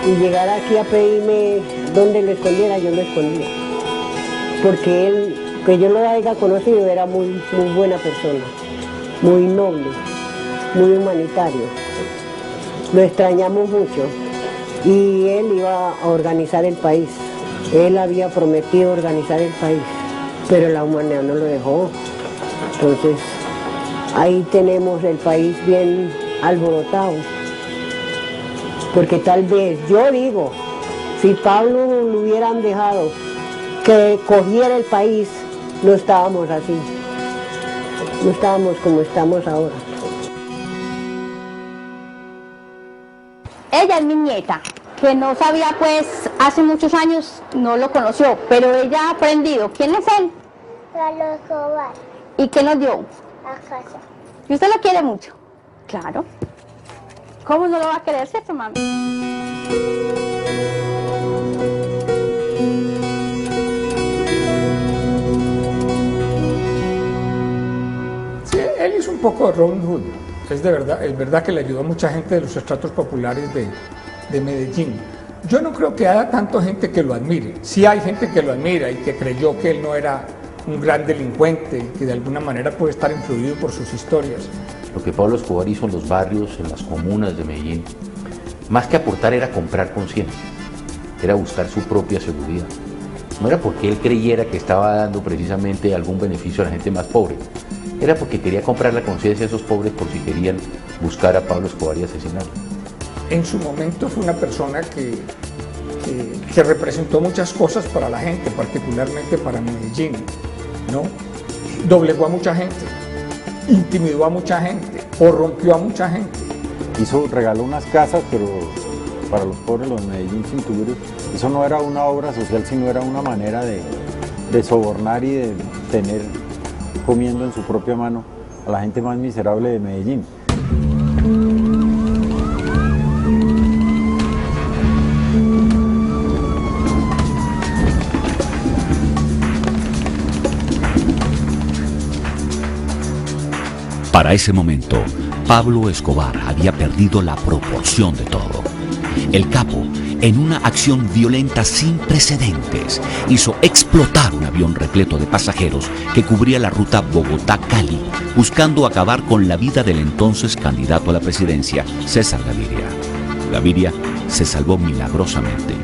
y llegara aquí a pedirme dónde lo escondiera, yo lo escondía. Porque él, que yo lo haya conocido, era muy buena persona, muy noble, muy humanitario. Lo extrañamos mucho y él iba a organizar el país. Él había prometido organizar el país, pero la humanidad no lo dejó. Entonces, ahí tenemos el país bien alborotado. Porque tal vez, yo digo, si Pablo lo hubieran dejado que cogiera el país, no estábamos así. No estábamos como estamos ahora. Ella es mi nieta, que no sabía, pues, hace muchos años no lo conoció, pero ella ha aprendido. ¿Quién es él? Pablo Escobar. ¿Y qué nos dio? La casa. ¿Y usted lo quiere mucho? Claro. ¿Cómo no lo va a querer, cierto, mami? Sí, él hizo un poco de Robin Hood. Es verdad que le ayudó a mucha gente de los estratos populares de Medellín. Yo no creo que haya tanta gente que lo admire. Sí hay gente que lo admira y que creyó que él no era un gran delincuente, que de alguna manera puede estar influido por sus historias. Lo que Pablo Escobar hizo en los barrios, en las comunas de Medellín, más que aportar era comprar conciencia, era buscar su propia seguridad. No era porque él creyera que estaba dando precisamente algún beneficio a la gente más pobre, era porque quería comprar la conciencia de esos pobres por si querían buscar a Pablo Escobar y asesinarlo. En su momento fue una persona que representó muchas cosas para la gente, particularmente para Medellín, ¿no? Doblegó a mucha gente, intimidó a mucha gente, corrompió a mucha gente. Regaló unas casas, pero para los pobres, los de Medellín sin tuburios. Eso no era una obra social, sino era una manera de sobornar y de tener comiendo en su propia mano a la gente más miserable de Medellín. Para ese momento, Pablo Escobar había perdido la proporción de todo. El capo, en una acción violenta sin precedentes, hizo explotar un avión repleto de pasajeros que cubría la ruta Bogotá-Cali, buscando acabar con la vida del entonces candidato a la presidencia, César Gaviria. Gaviria se salvó milagrosamente.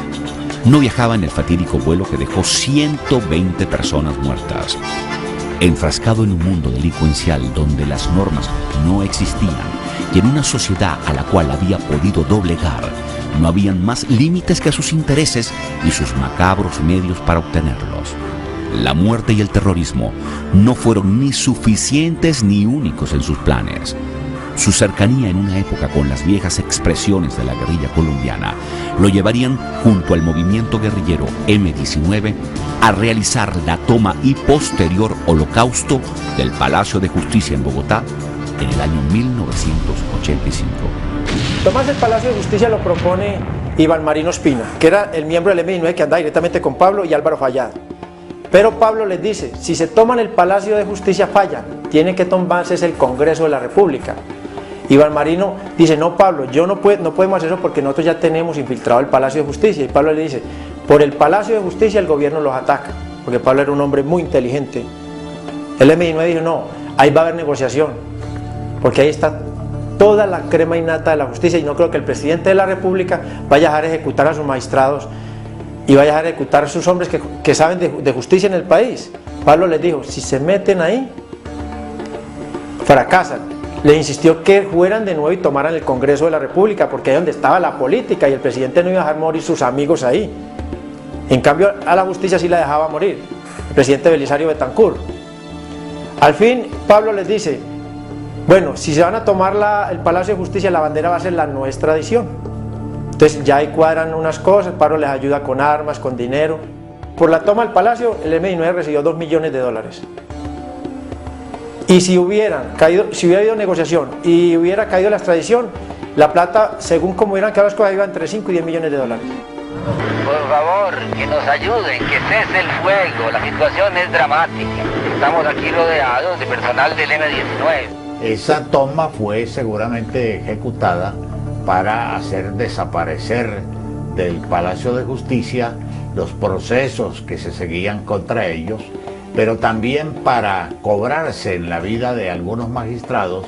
No viajaba en el fatídico vuelo que dejó 120 personas muertas. Enfrascado en un mundo delincuencial donde las normas no existían y en una sociedad a la cual había podido doblegar, no habían más límites que sus intereses y sus macabros medios para obtenerlos. La muerte y el terrorismo no fueron ni suficientes ni únicos en sus planes. Su cercanía en una época con las viejas expresiones de la guerrilla colombiana lo llevarían junto al movimiento guerrillero M-19 a realizar la toma y posterior holocausto del Palacio de Justicia en Bogotá en el año 1985. Tomás el Palacio de Justicia lo propone Iván Marino Espina, que era el miembro del M-19 que andaba directamente con Pablo y Álvaro Fallada. Pero Pablo les dice, si se toman el Palacio de Justicia fallan, tiene que tomarse el Congreso de la República. Iván Marino dice, no Pablo, no podemos hacer eso porque nosotros ya tenemos infiltrado el Palacio de Justicia. Y Pablo le dice, por el Palacio de Justicia el gobierno los ataca, porque Pablo era un hombre muy inteligente. El M-19 dijo, no, ahí va a haber negociación, porque ahí está toda la crema innata de la justicia y no creo que el presidente de la República vaya a dejar ejecutar a sus magistrados y vaya a dejar ejecutar a sus hombres que saben de justicia en el país. Pablo les dijo, si se meten ahí, fracasan. Le insistió que fueran de nuevo y tomaran el Congreso de la República, porque ahí es donde estaba la política y el presidente no iba a dejar morir sus amigos ahí. En cambio, a la justicia sí la dejaba morir, el presidente Belisario Betancur. Al fin, Pablo les dice, bueno, si se van a tomar el Palacio de Justicia, la bandera va a ser la nuestra tradición. Entonces ya ahí cuadran unas cosas, Pablo les ayuda con armas, con dinero. Por la toma del Palacio, el M-19 recibió $2 millones. Y si hubiera habido negociación y hubiera caído la extradición, la plata, según como hubieran quedado las cosas, iba entre 5 y $10 millones. Por favor, que nos ayuden, que cese el fuego, la situación es dramática. Estamos aquí rodeados de personal del M-19. Esa toma fue seguramente ejecutada para hacer desaparecer del Palacio de Justicia los procesos que se seguían contra ellos, pero también para cobrarse en la vida de algunos magistrados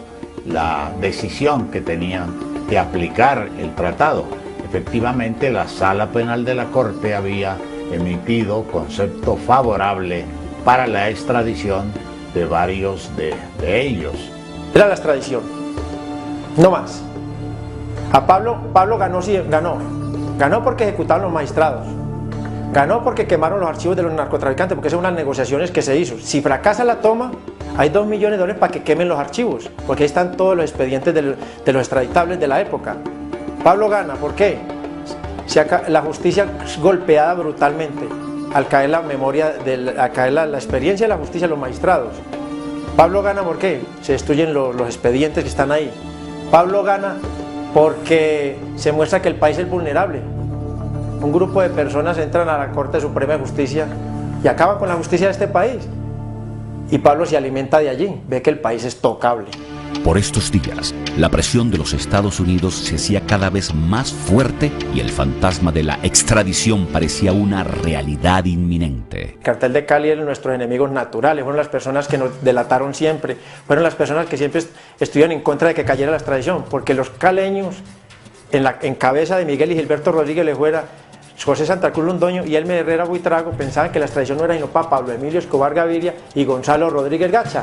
la decisión que tenían de aplicar el tratado. Efectivamente, la Sala Penal de la Corte había emitido concepto favorable para la extradición de varios de ellos. Era la extradición, no más. A Pablo ganó, sí, ganó porque ejecutaron los magistrados. Ganó porque quemaron los archivos de los narcotraficantes, porque esas son unas negociaciones que se hizo. Si fracasa la toma, hay $2 millones para que quemen los archivos, porque ahí están todos los expedientes de los extraditables de la época. Pablo gana, ¿por qué? La justicia es golpeada brutalmente, al caer la memoria, al caer la experiencia de la justicia de los magistrados. Pablo gana, ¿por qué? Se destruyen los expedientes que están ahí. Pablo gana porque se muestra que el país es vulnerable. Un grupo de personas entran a la Corte Suprema de Justicia y acaban con la justicia de este país. Y Pablo se alimenta de allí, ve que el país es tocable. Por estos días, la presión de los Estados Unidos se hacía cada vez más fuerte y el fantasma de la extradición parecía una realidad inminente. El cartel de Cali eran nuestros enemigos naturales, fueron las personas que nos delataron siempre, fueron las personas que siempre estuvieron en contra de que cayera la extradición, porque los caleños, en cabeza de Miguel y Gilberto Rodríguez Lejuera, José Santa Cruz Londoño y Elmer Herrera Buitrago, pensaban que la extradición no era sino para Pablo Emilio Escobar Gaviria y Gonzalo Rodríguez Gacha.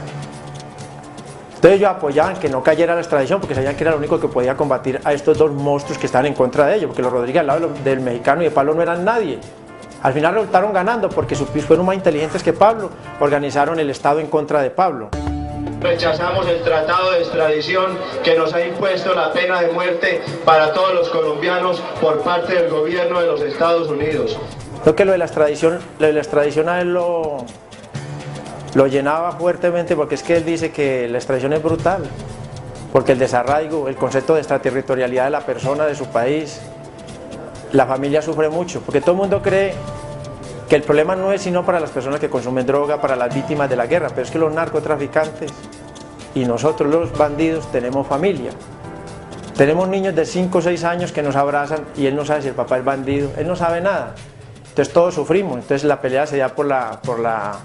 Entonces ellos apoyaban que no cayera la extradición porque sabían que era lo único que podía combatir a estos dos monstruos que estaban en contra de ellos, porque los Rodríguez al lado del mexicano y de Pablo no eran nadie. Al final resultaron ganando porque fueron más inteligentes que Pablo, organizaron el Estado en contra de Pablo. Rechazamos el tratado de extradición que nos ha impuesto la pena de muerte para todos los colombianos por parte del gobierno de los Estados Unidos. Creo que lo de la extradición a él lo llenaba fuertemente, porque es que él dice que la extradición es brutal, porque el desarraigo, el concepto de extraterritorialidad de la persona, de su país, la familia sufre mucho, porque todo el mundo cree que el problema no es sino para las personas que consumen droga, para las víctimas de la guerra, pero es que los narcotraficantes y nosotros los bandidos tenemos familia. Tenemos niños de 5 o 6 años que nos abrazan y él no sabe si el papá es bandido, él no sabe nada. Entonces todos sufrimos, entonces la pelea se da por la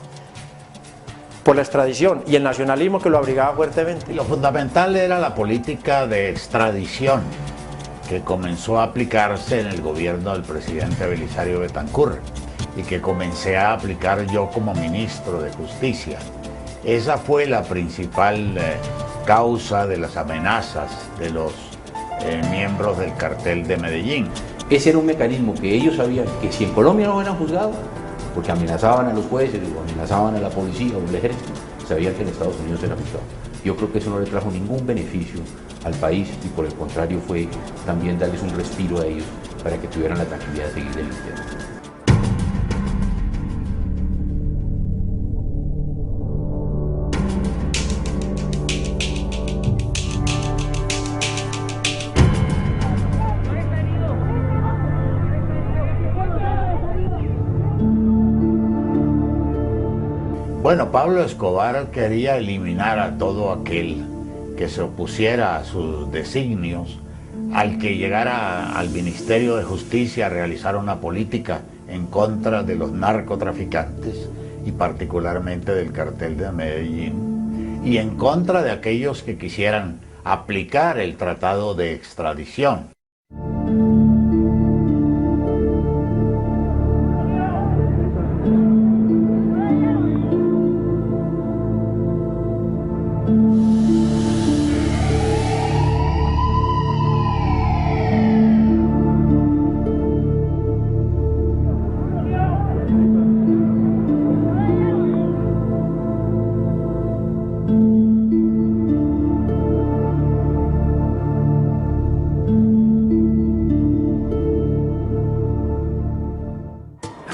extradición y el nacionalismo que lo abrigaba fuertemente. Lo fundamental era la política de extradición que comenzó a aplicarse en el gobierno del presidente Belisario Betancur y que comencé a aplicar yo como ministro de Justicia. Esa fue la principal causa de las amenazas de los miembros del cartel de Medellín. Ese era un mecanismo que ellos sabían que si en Colombia no eran juzgados, porque amenazaban a los jueces o amenazaban a la policía o al ejército, sabían que en Estados Unidos era juzgado. Yo creo que eso no le trajo ningún beneficio al país y por el contrario fue también darles un respiro a ellos para que tuvieran la tranquilidad de seguir delinquiendo. Bueno, Pablo Escobar quería eliminar a todo aquel que se opusiera a sus designios, al que llegara al Ministerio de Justicia a realizar una política en contra de los narcotraficantes y particularmente del cartel de Medellín, y en contra de aquellos que quisieran aplicar el tratado de extradición.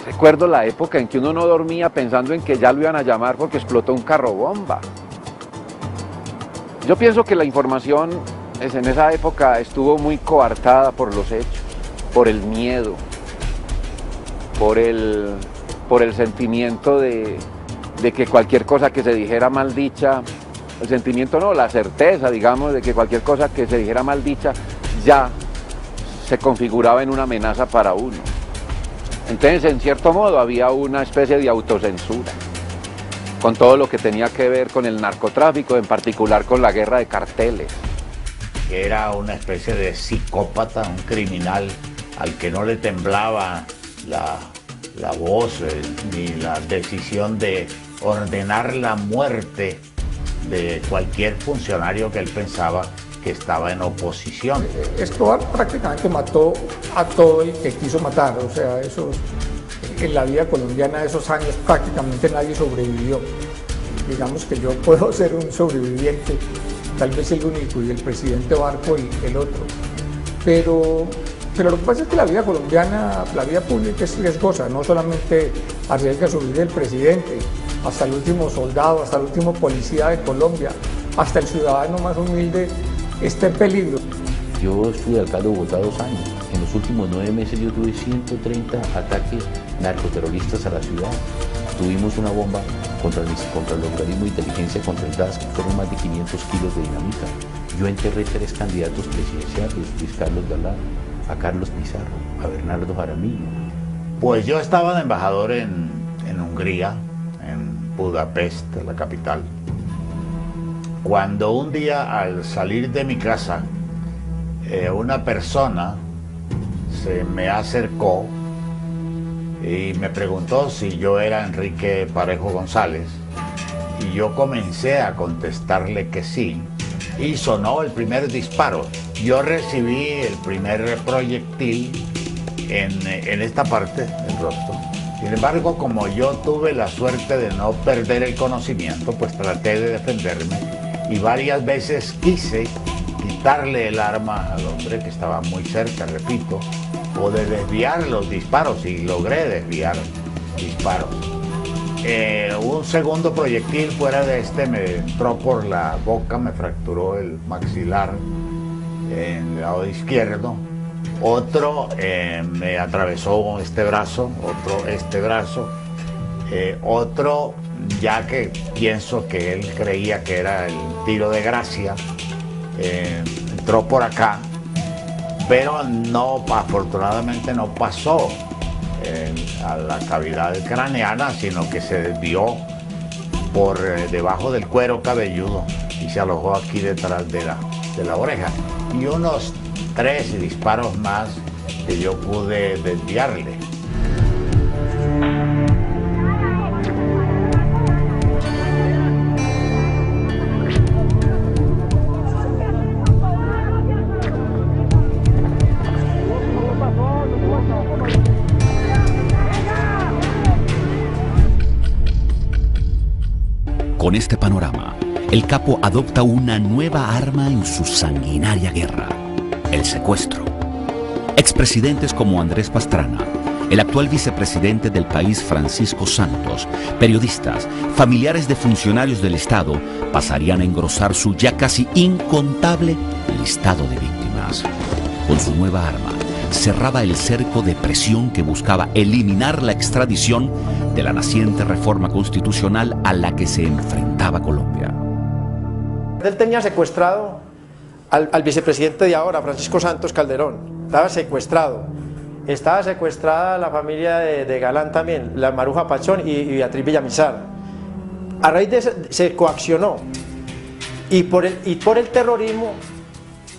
Recuerdo la época en que uno no dormía pensando en que ya lo iban a llamar porque explotó un carro bomba. Yo pienso que la información en esa época estuvo muy coartada por los hechos, por el miedo, por el sentimiento de que cualquier cosa que se dijera mal dicha, el sentimiento no, la certeza, digamos, de que cualquier cosa que se dijera mal dicha ya se configuraba en una amenaza para uno. Entonces, en cierto modo, había una especie de autocensura con todo lo que tenía que ver con el narcotráfico, en particular con la guerra de carteles. Era una especie de psicópata, un criminal al que no le temblaba la voz ni la decisión de ordenar la muerte de cualquier funcionario que él pensaba que estaba en oposición. Escobar prácticamente mató a todo el que quiso matar, o sea, en la vida colombiana de esos años prácticamente nadie sobrevivió. Digamos que yo puedo ser un sobreviviente, tal vez el único, y el presidente Barco el otro. Pero lo que pasa es que la vida colombiana, la vida pública es riesgosa, no solamente arriesga su vida el presidente, hasta el último soldado, hasta el último policía de Colombia, hasta el ciudadano más humilde está en peligro. Yo estuve alcalde de Bogotá 2 años. En los últimos 9 meses yo tuve 130 ataques narcoterroristas a la ciudad. Tuvimos una bomba contra el organismo de inteligencia, contra el DAS, que fueron más de 500 kilos de dinamita. Yo enterré 3 candidatos presidenciales, Luis Carlos Galán, a Carlos Pizarro, a Bernardo Jaramillo. Pues yo estaba de embajador en Hungría, en Budapest, la capital, cuando un día al salir de mi casa, una persona se me acercó y me preguntó si yo era Enrique Parejo González, y yo comencé a contestarle que sí, y sonó el primer disparo. Yo recibí el primer proyectil en esta parte del rostro. Sin embargo, como yo tuve la suerte de no perder el conocimiento, pues traté de defenderme y varias veces quise quitarle el arma al hombre que estaba muy cerca, repito, o de desviar los disparos, y logré desviar disparos. Un segundo proyectil fuera de este me entró por la boca, me fracturó el maxilar en el lado izquierdo. Otro me atravesó este brazo, otro este brazo, otro, ya que pienso que él creía que era el tiro de gracia, entró por acá, pero no, afortunadamente no pasó a la cavidad craneana, sino que se desvió por debajo del cuero cabelludo y se alojó aquí detrás de la oreja. Y unos 3 disparos más que yo pude desviarle. Con este panorama, el capo adopta una nueva arma en su sanguinaria guerra: el secuestro. Expresidentes como Andrés Pastrana, el actual vicepresidente del país Francisco Santos, periodistas, familiares de funcionarios del Estado pasarían a engrosar su ya casi incontable listado de víctimas. Con su nueva arma, cerraba el cerco de presión que buscaba eliminar la extradición de la naciente reforma constitucional a la que se enfrentaba Colombia. Él tenía secuestrado al vicepresidente de ahora, Francisco Santos Calderón. Estaba secuestrado. Estaba secuestrada la familia de Galán también, la Maruja Pachón y Beatriz Villamizar. A raíz de eso se coaccionó. Y por el terrorismo,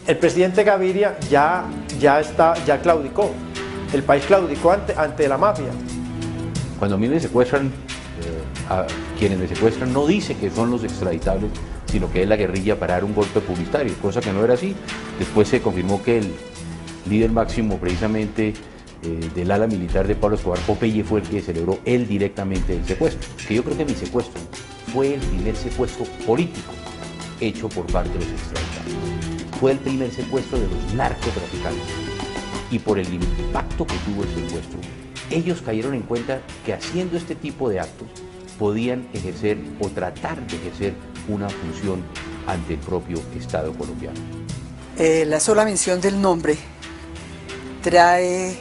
el presidente Gaviria ya claudicó. El país claudicó ante la mafia. Cuando a mí me secuestran, a quienes me secuestran no dice que son los extraditables, sino que es la guerrilla para dar un golpe publicitario, cosa que no era así. Después se confirmó que el líder máximo precisamente del ala militar de Pablo Escobar, Popeye, fue el que celebró él directamente el secuestro. Que yo creo que mi secuestro fue el primer secuestro político hecho por parte de los extraditados. Fue el primer secuestro de los narcotraficantes. Y por el impacto que tuvo el secuestro, ellos cayeron en cuenta que haciendo este tipo de actos podían ejercer o tratar de ejercer una función ante el propio Estado colombiano. La sola mención del nombre trae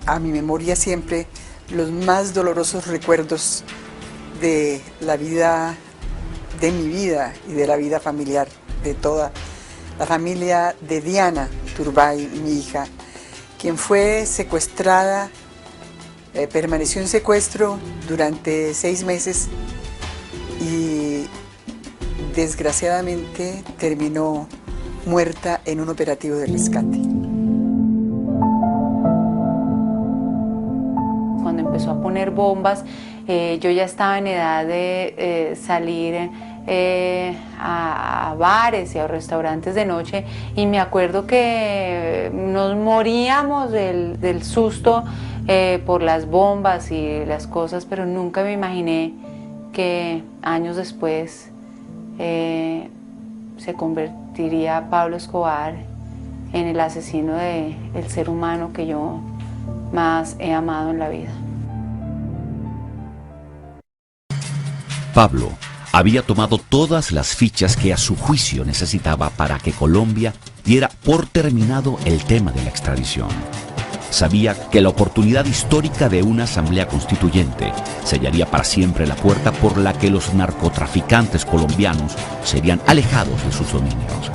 a mi memoria siempre los más dolorosos recuerdos de la vida, de mi vida y de la vida familiar, de toda la familia de Diana Turbay, mi hija, quien fue secuestrada, permaneció en secuestro durante 6 meses y desgraciadamente terminó muerta en un operativo de rescate. Cuando empezó a poner bombas, yo ya estaba en edad de salir a bares y a restaurantes de noche, y me acuerdo que nos moríamos del susto por las bombas y las cosas, pero nunca me imaginé que años después se convertiría Pablo Escobar en el asesino del ser humano que yo más he amado en la vida. Pablo, Había tomado todas las fichas que a su juicio necesitaba para que Colombia diera por terminado el tema de la extradición. Sabía que la oportunidad histórica de una asamblea constituyente sellaría para siempre la puerta por la que los narcotraficantes colombianos serían alejados de sus dominios.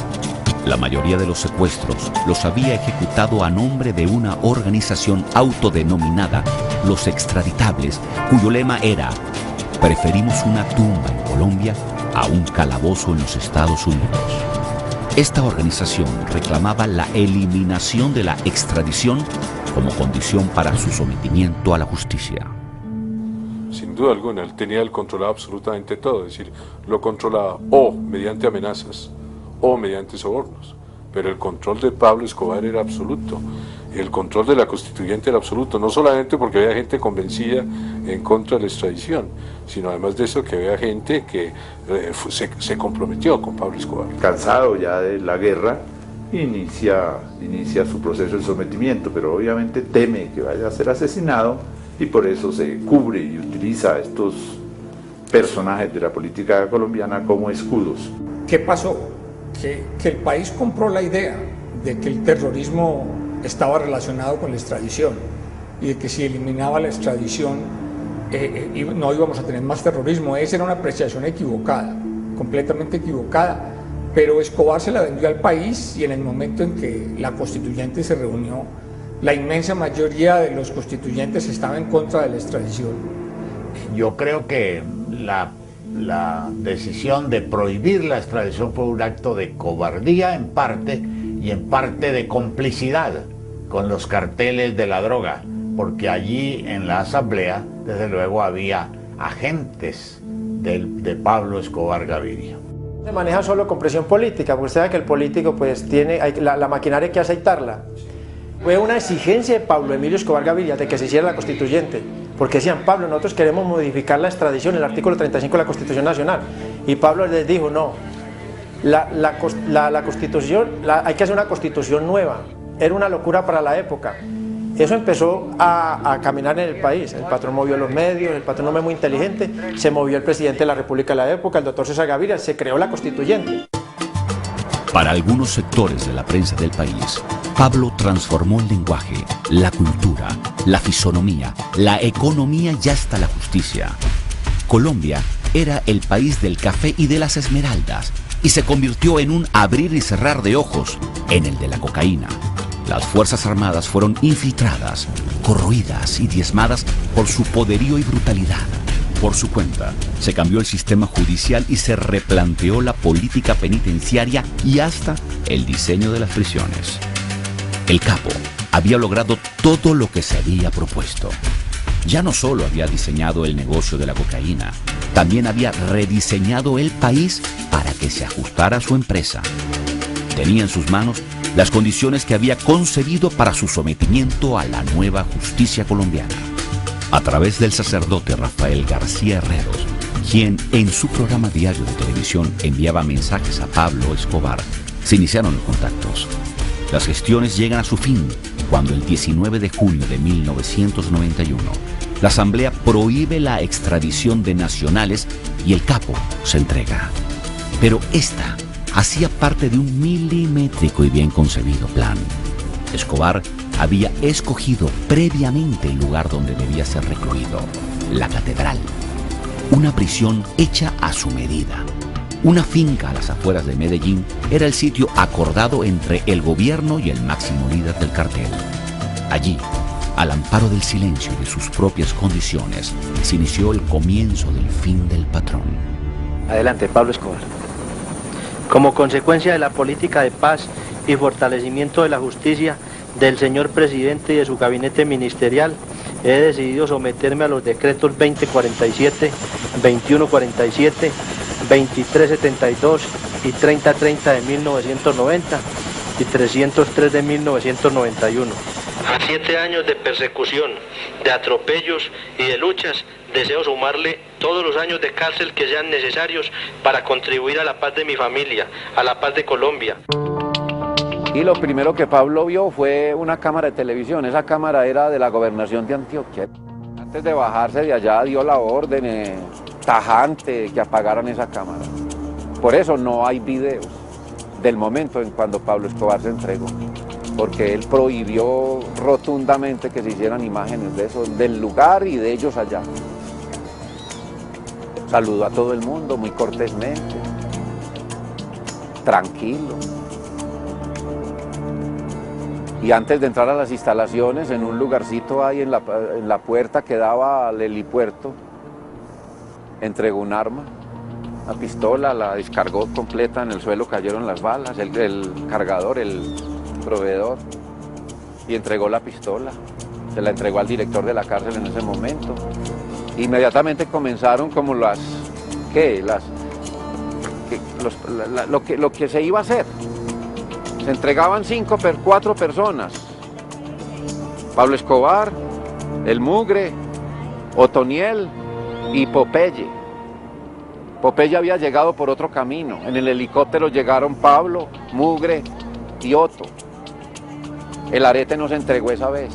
La mayoría de los secuestros los había ejecutado a nombre de una organización autodenominada Los Extraditables, cuyo lema era: preferimos una tumba en Colombia a un calabozo en los Estados Unidos. Esta organización reclamaba la eliminación de la extradición como condición para su sometimiento a la justicia. Sin duda alguna, él tenía el controlado absolutamente todo, es decir, lo controlaba o mediante amenazas o mediante sobornos, pero el control de Pablo Escobar era absoluto, el control de la constituyente era absoluto, no solamente porque había gente convencida en contra de la extradición, sino además de eso que había gente que se comprometió con Pablo Escobar. Cansado ya de la guerra, inicia su proceso de sometimiento, pero obviamente teme que vaya a ser asesinado y por eso se cubre y utiliza a estos personajes de la política colombiana como escudos. ¿Qué pasó? Que el país compró la idea de que el terrorismo estaba relacionado con la extradición y de que si eliminaba la extradición no íbamos a tener más terrorismo. Esa era una apreciación equivocada, completamente equivocada, pero Escobar se la vendió al país y en el momento en que la constituyente se reunió, la inmensa mayoría de los constituyentes estaba en contra de la extradición. Yo creo que la decisión de prohibir la extradición fue un acto de cobardía en parte y en parte de complicidad con los carteles de la droga, porque allí en la asamblea desde luego había agentes de Pablo Escobar Gaviria. Se maneja solo con presión política, porque usted sabe que el político pues tiene, la maquinaria hay que aceitarla. Fue una exigencia de Pablo Emilio Escobar Gaviria de que se hiciera la constituyente, porque decían: Pablo, nosotros queremos modificar la extradición, el artículo 35 de la Constitución Nacional, y Pablo les dijo: no, la constitución, hay que hacer una constitución nueva. Era una locura para la época. Eso empezó a caminar en el país. El patrón movió los medios, el patrón, un hombre muy inteligente, se movió el presidente de la República de la época, el doctor César Gaviria, se creó la constituyente. Para algunos sectores de la prensa del país, Pablo transformó el lenguaje, la cultura, la fisonomía, la economía y hasta la justicia. Colombia era el país del café y de las esmeraldas, y se convirtió en un abrir y cerrar de ojos en el de la cocaína. Las Fuerzas Armadas fueron infiltradas, corroídas y diezmadas por su poderío y brutalidad. Por su cuenta, se cambió el sistema judicial y se replanteó la política penitenciaria y hasta el diseño de las prisiones. El capo había logrado todo lo que se había propuesto. Ya no solo había diseñado el negocio de la cocaína, también había rediseñado el país para que se ajustara a su empresa. Tenía en sus manos las condiciones que había concebido para su sometimiento a la nueva justicia colombiana. A través del sacerdote Rafael García Herreros, quien en su programa diario de televisión enviaba mensajes a Pablo Escobar, se iniciaron los contactos. Las gestiones llegan a su fin cuando el 19 de junio de 1991, la Asamblea prohíbe la extradición de nacionales y el capo se entrega. Pero esta hacía parte de un milimétrico y bien concebido plan. Escobar había escogido previamente el lugar donde debía ser recluido, la Catedral, una prisión hecha a su medida. Una finca a las afueras de Medellín era el sitio acordado entre el gobierno y el máximo líder del cartel. Allí, al amparo del silencio y de sus propias condiciones, se inició el comienzo del fin del patrón. Adelante, Pablo Escobar. Como consecuencia de la política de paz y fortalecimiento de la justicia del señor presidente y de su gabinete ministerial, he decidido someterme a los decretos 2047, 2147, 2372 y 3030 de 1990 y 303 de 1991. A 7 años de persecución, de atropellos y de luchas, deseo sumarle todos los años de cárcel que sean necesarios para contribuir a la paz de mi familia, a la paz de Colombia. Y lo primero que Pablo vio fue una cámara de televisión. Esa cámara era de la gobernación de Antioquia. Antes de bajarse de allá dio la orden tajante de que apagaran esa cámara. Por eso no hay videos del momento en cuando Pablo Escobar se entregó, porque él prohibió rotundamente que se hicieran imágenes de eso, del lugar y de ellos allá. Saludó a todo el mundo muy cortésmente, tranquilo. Y antes de entrar a las instalaciones, en un lugarcito ahí en la puerta que daba al helipuerto, entregó un arma, una pistola, la descargó completa, en el suelo cayeron las balas, el cargador, el proveedor, y entregó la pistola. Se la entregó al director de la cárcel en ese momento. Inmediatamente comenzaron como lo que se iba a hacer. Se entregaban 4 personas. Pablo Escobar, el Mugre, Otoniel y Popeye. Popeye había llegado por otro camino. En el helicóptero llegaron Pablo, Mugre y Otto. El arete no se entregó esa vez.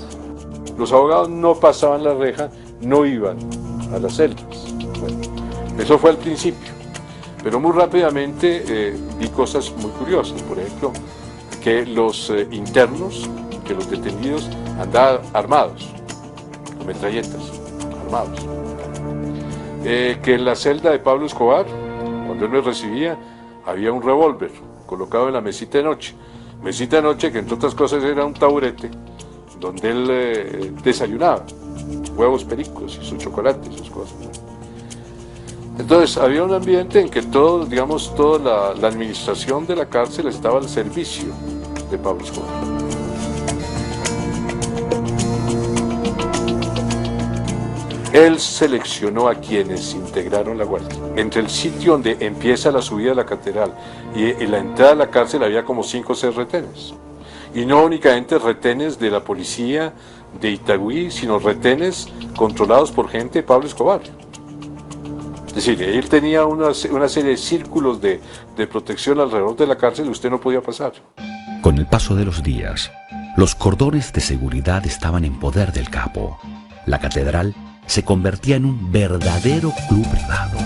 Los abogados no pasaban la reja, no iban a las celdas. Bueno, eso fue al principio, pero muy rápidamente vi cosas muy curiosas. Por ejemplo, que los internos, que los detenidos andaban armados, con metralletas, armados. Que en la celda de Pablo Escobar, cuando él me recibía, había un revólver colocado en la mesita de noche. Mesita de noche que entre otras cosas era un taburete donde él desayunaba, huevos pericos y su chocolate y sus cosas. Entonces había un ambiente en que todo, digamos, toda la administración de la cárcel estaba al servicio de Pablo Escobar. Él seleccionó a quienes integraron la guardia. Entre el sitio donde empieza la subida de la catedral y la entrada a la cárcel había como 5 o 6 retenes. Y no únicamente retenes de la policía de Itagüí, sino retenes controlados por gente de Pablo Escobar. Es decir, él tenía una serie de círculos de protección alrededor de la cárcel y usted no podía pasar. Con el paso de los días, los cordones de seguridad estaban en poder del capo. La catedral se convertía en un verdadero club privado.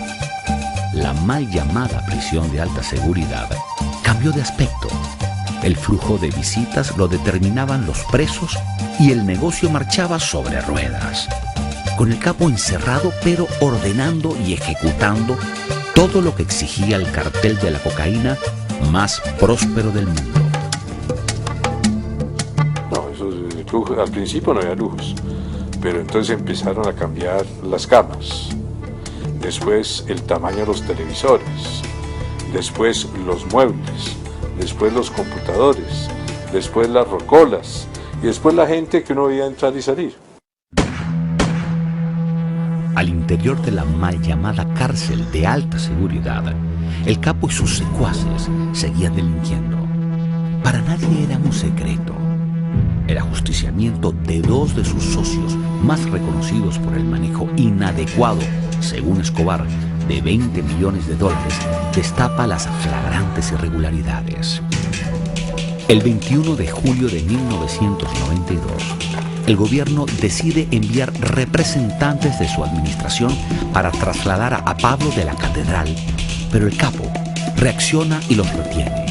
La mal llamada prisión de alta seguridad cambió de aspecto. El flujo de visitas lo determinaban los presos y el negocio marchaba sobre ruedas, con el capo encerrado pero ordenando y ejecutando todo lo que exigía el cartel de la cocaína más próspero del mundo. No, al principio no había lujos, pero entonces empezaron a cambiar las camas, después el tamaño de los televisores, después los muebles, después los computadores, después las rocolas y después la gente que uno veía entrar y salir. Al interior de la mal llamada cárcel de alta seguridad, el capo y sus secuaces seguían delinquiendo. Para nadie era un secreto. El ajusticiamiento de 2 de sus socios más reconocidos por el manejo inadecuado, según Escobar, de $20 millones destapa las flagrantes irregularidades. El 21 de julio de 1992, el gobierno decide enviar representantes de su administración para trasladar a Pablo de la catedral, pero el capo reacciona y los retiene.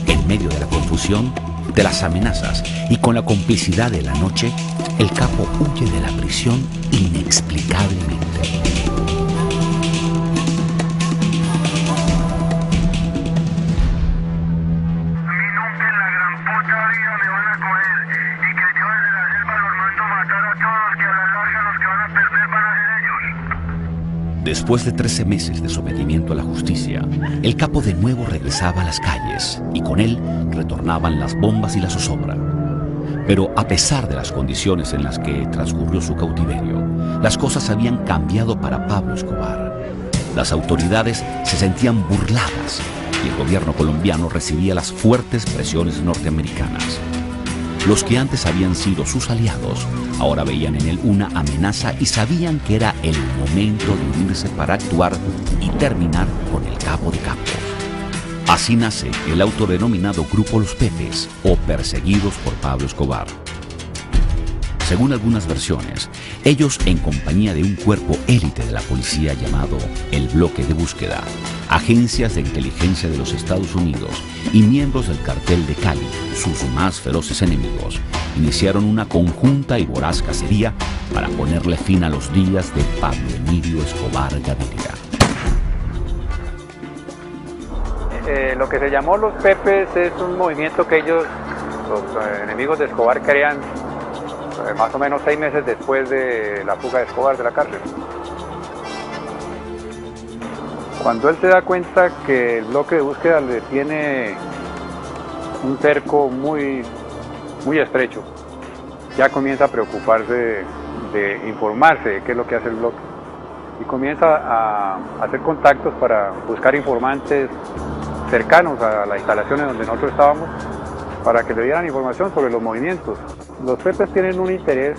En medio de la confusión, de las amenazas y con la complicidad de la noche, el capo huye de la prisión inexplicablemente. Después de 13 meses de sometimiento a la justicia, el capo de nuevo regresaba a las calles y con él retornaban las bombas y la zozobra. Pero a pesar de las condiciones en las que transcurrió su cautiverio, las cosas habían cambiado para Pablo Escobar. Las autoridades se sentían burladas y el gobierno colombiano recibía las fuertes presiones norteamericanas. Los que antes habían sido sus aliados, ahora veían en él una amenaza y sabían que era el momento de unirse para actuar y terminar con el capo de capos. Así nace el autodenominado Grupo Los Pepes, o Perseguidos por Pablo Escobar. Según algunas versiones, ellos, en compañía de un cuerpo élite de la policía llamado el Bloque de Búsqueda, agencias de inteligencia de los Estados Unidos y miembros del cartel de Cali, sus más feroces enemigos, iniciaron una conjunta y voraz cacería para ponerle fin a los días de Pablo Emilio Escobar Gaviria. Lo que se llamó los Pepes es un movimiento que ellos, los enemigos de Escobar, crean más o menos 6 meses después de la fuga de Escobar de la cárcel. Cuando él se da cuenta que el bloque de búsqueda le tiene un cerco muy estrecho, ya comienza a preocuparse de informarse de qué es lo que hace el bloque y comienza a hacer contactos para buscar informantes cercanos a las instalaciones donde nosotros estábamos para que le dieran información sobre los movimientos. Los Pepes tienen un interés,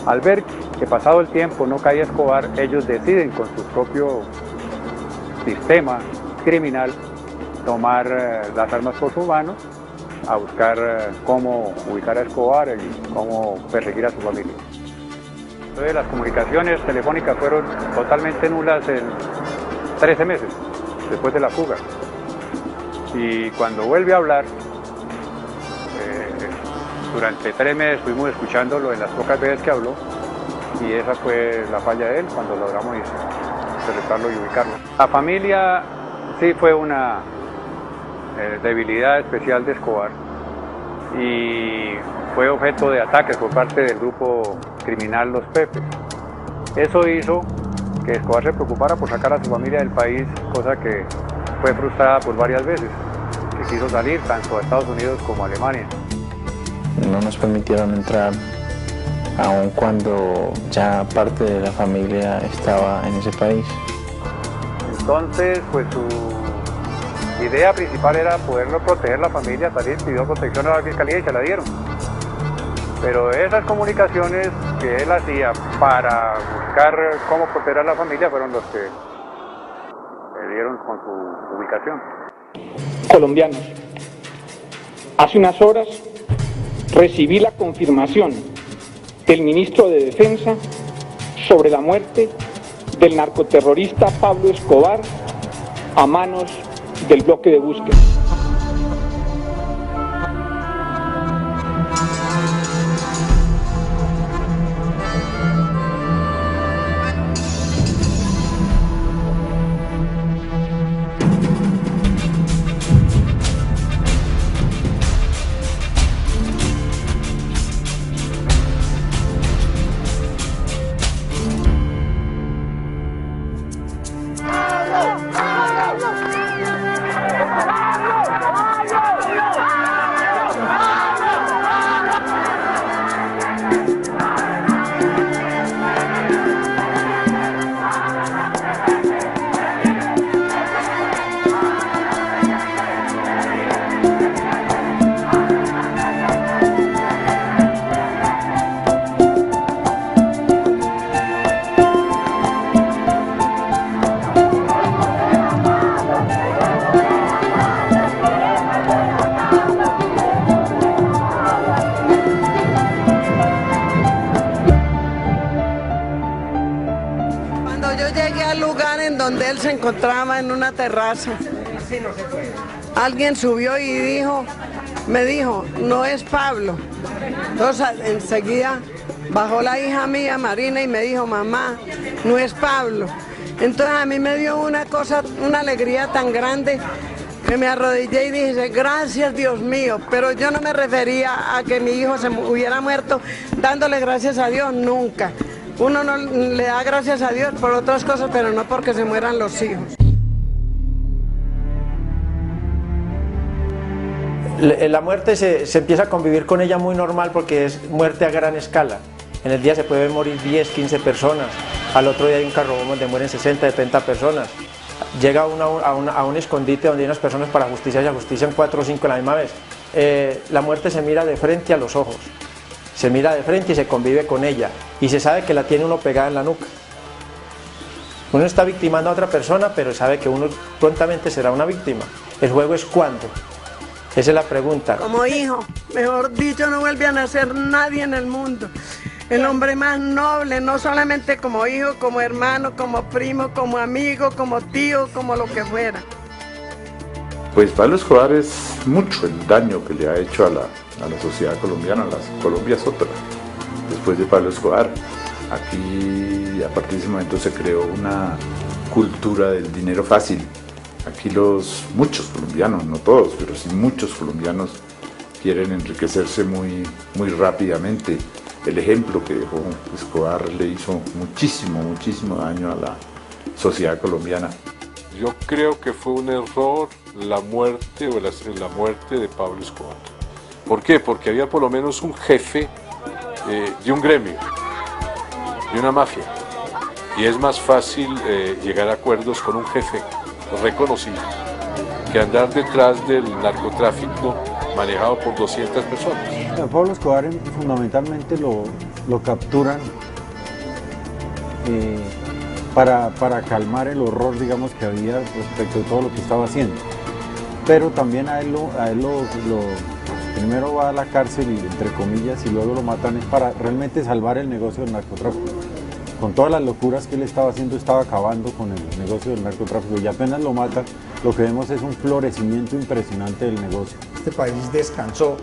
al ver que pasado el tiempo no caía Escobar, ellos deciden con su propio sistema criminal tomar las armas por sus manos a buscar cómo ubicar a Escobar y cómo perseguir a su familia. Entonces las comunicaciones telefónicas fueron totalmente nulas en 13 meses después de la fuga. Y cuando vuelve a hablar, durante 3 meses estuvimos escuchándolo en las pocas veces que habló y esa fue la falla de él cuando logramos interceptarlo y ubicarlo. La familia sí fue una debilidad especial de Escobar y fue objeto de ataques por parte del grupo criminal Los Pepes. Eso hizo que Escobar se preocupara por sacar a su familia del país, cosa que fue frustrada por varias veces, que quiso salir tanto a Estados Unidos como a Alemania. No nos permitieron entrar aun cuando ya parte de la familia estaba en ese país. Entonces, pues su idea principal era poderlo proteger la familia, salir, pidió protección a la fiscalía y se la dieron. Pero esas comunicaciones que él hacía para buscar cómo proteger a la familia fueron los que le dieron con su ubicación. Colombianos, hace unas horas recibí la confirmación del ministro de Defensa sobre la muerte del narcoterrorista Pablo Escobar a manos del bloque de búsqueda. Donde él se encontraba en una terraza. Alguien subió y me dijo, no es Pablo. Entonces enseguida bajó la hija mía, Marina, y me dijo, mamá, no es Pablo. Entonces a mí me dio una alegría tan grande que me arrodillé y dije, gracias Dios mío, pero yo no me refería a que mi hijo se hubiera muerto dándole gracias a Dios, nunca. Uno no le da gracias a Dios por otras cosas, pero no porque se mueran los hijos. La muerte se empieza a convivir con ella muy normal porque es muerte a gran escala. En el día se puede morir 10, 15 personas, al otro día hay un carrobombo donde mueren 60, 70 personas. Llega a un escondite donde hay unas personas para justicia y se ajustician 4 o 5 a la misma vez. La muerte se mira de frente a los ojos. Se mira de frente y se convive con ella y se sabe que la tiene uno pegada en la nuca. Uno está victimando a otra persona, pero sabe que uno prontamente será una víctima. El juego es cuándo. Esa es la pregunta. Como hijo, mejor dicho, no vuelve a nacer nadie en el mundo. El hombre más noble, no solamente como hijo, como hermano, como primo, como amigo, como tío, como lo que fuera. Pues Pablo Escobar es mucho el daño que le ha hecho a la sociedad colombiana. Colombia es otra. Después de Pablo Escobar, aquí a partir de ese momento se creó una cultura del dinero fácil. Aquí muchos colombianos, no todos, pero sí muchos colombianos quieren enriquecerse muy rápidamente. El ejemplo que dejó Escobar le hizo muchísimo daño a la sociedad colombiana. Yo creo que fue un error la muerte de Pablo Escobar. ¿Por qué? Porque había por lo menos un jefe de un gremio, de una mafia. Y es más fácil llegar a acuerdos con un jefe reconocido que andar detrás del narcotráfico manejado por 200 personas. A Pablo Escobar fundamentalmente lo capturan para calmar el horror, digamos, que había respecto de todo lo que estaba haciendo. Pero también a él primero va a la cárcel, entre comillas, y luego lo matan, es para realmente salvar el negocio del narcotráfico. Con todas las locuras que él estaba haciendo, estaba acabando con el negocio del narcotráfico, y apenas lo matan, lo que vemos es un florecimiento impresionante del negocio. Este país descansó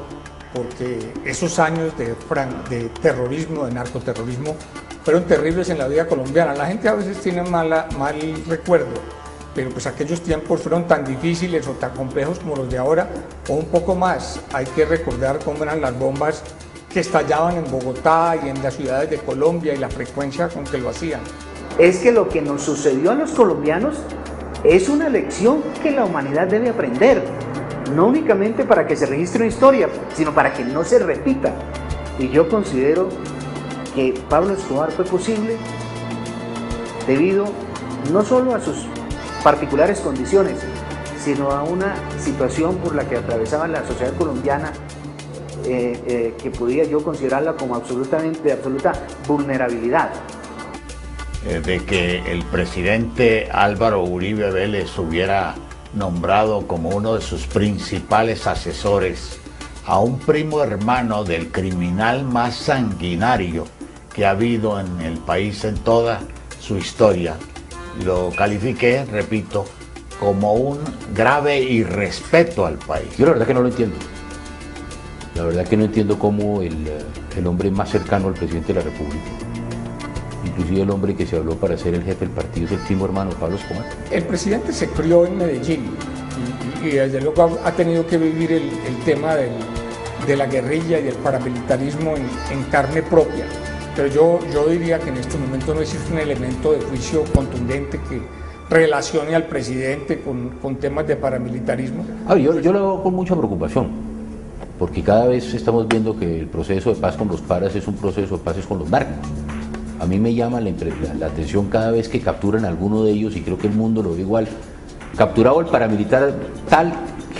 porque esos años de terrorismo, de narcoterrorismo, fueron terribles en la vida colombiana. La gente a veces tiene mal recuerdo, pero pues aquellos tiempos fueron tan difíciles o tan complejos como los de ahora, o un poco más. Hay que recordar cómo eran las bombas que estallaban en Bogotá y en las ciudades de Colombia y la frecuencia con que lo hacían. Es que lo que nos sucedió a los colombianos es una lección que la humanidad debe aprender, no únicamente para que se registre una historia, sino para que no se repita. Y yo considero que Pablo Escobar fue posible debido no solo a sus particulares condiciones, sino a una situación por la que atravesaba la sociedad colombiana que podía yo considerarla como de absoluta vulnerabilidad. De que el presidente Álvaro Uribe Vélez hubiera nombrado como uno de sus principales asesores a un primo hermano del criminal más sanguinario que ha habido en el país en toda su historia. Lo califiqué, repito, como un grave irrespeto al país. Yo la verdad que no lo entiendo. La verdad que no entiendo cómo el hombre más cercano al presidente de la República, inclusive el hombre que se habló para ser el jefe del partido, es el primo hermano de Pablo Escobar. El presidente se crió en Medellín y desde luego ha tenido que vivir el tema de la guerrilla y del paramilitarismo en carne propia. Pero yo diría que en este momento no existe un elemento de juicio contundente que relacione al presidente con temas de paramilitarismo. Yo lo veo con mucha preocupación, porque cada vez estamos viendo que el proceso de paz con los paras es un proceso de paz con los narcos. A mí me llama la atención cada vez que capturan a alguno de ellos, y creo que el mundo lo ve igual. Capturado el paramilitar tal,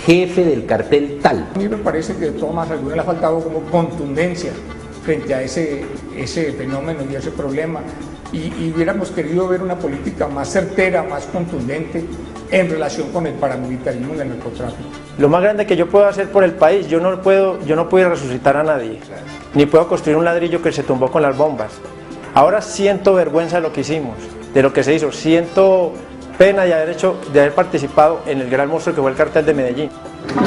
jefe del cartel tal. A mí me parece que de todas maneras a alguno le ha faltado como contundencia frente a ese fenómeno y ese problema, y hubiéramos querido ver una política más certera, más contundente en relación con el paramilitarismo y el narcotráfico. Lo más grande que yo puedo hacer por el país, yo no puedo resucitar a nadie, ni puedo construir un ladrillo que se tumbó con las bombas. Ahora siento vergüenza de lo que hicimos, de lo que se hizo, siento pena de haber participado en el gran monstruo que fue el cartel de Medellín.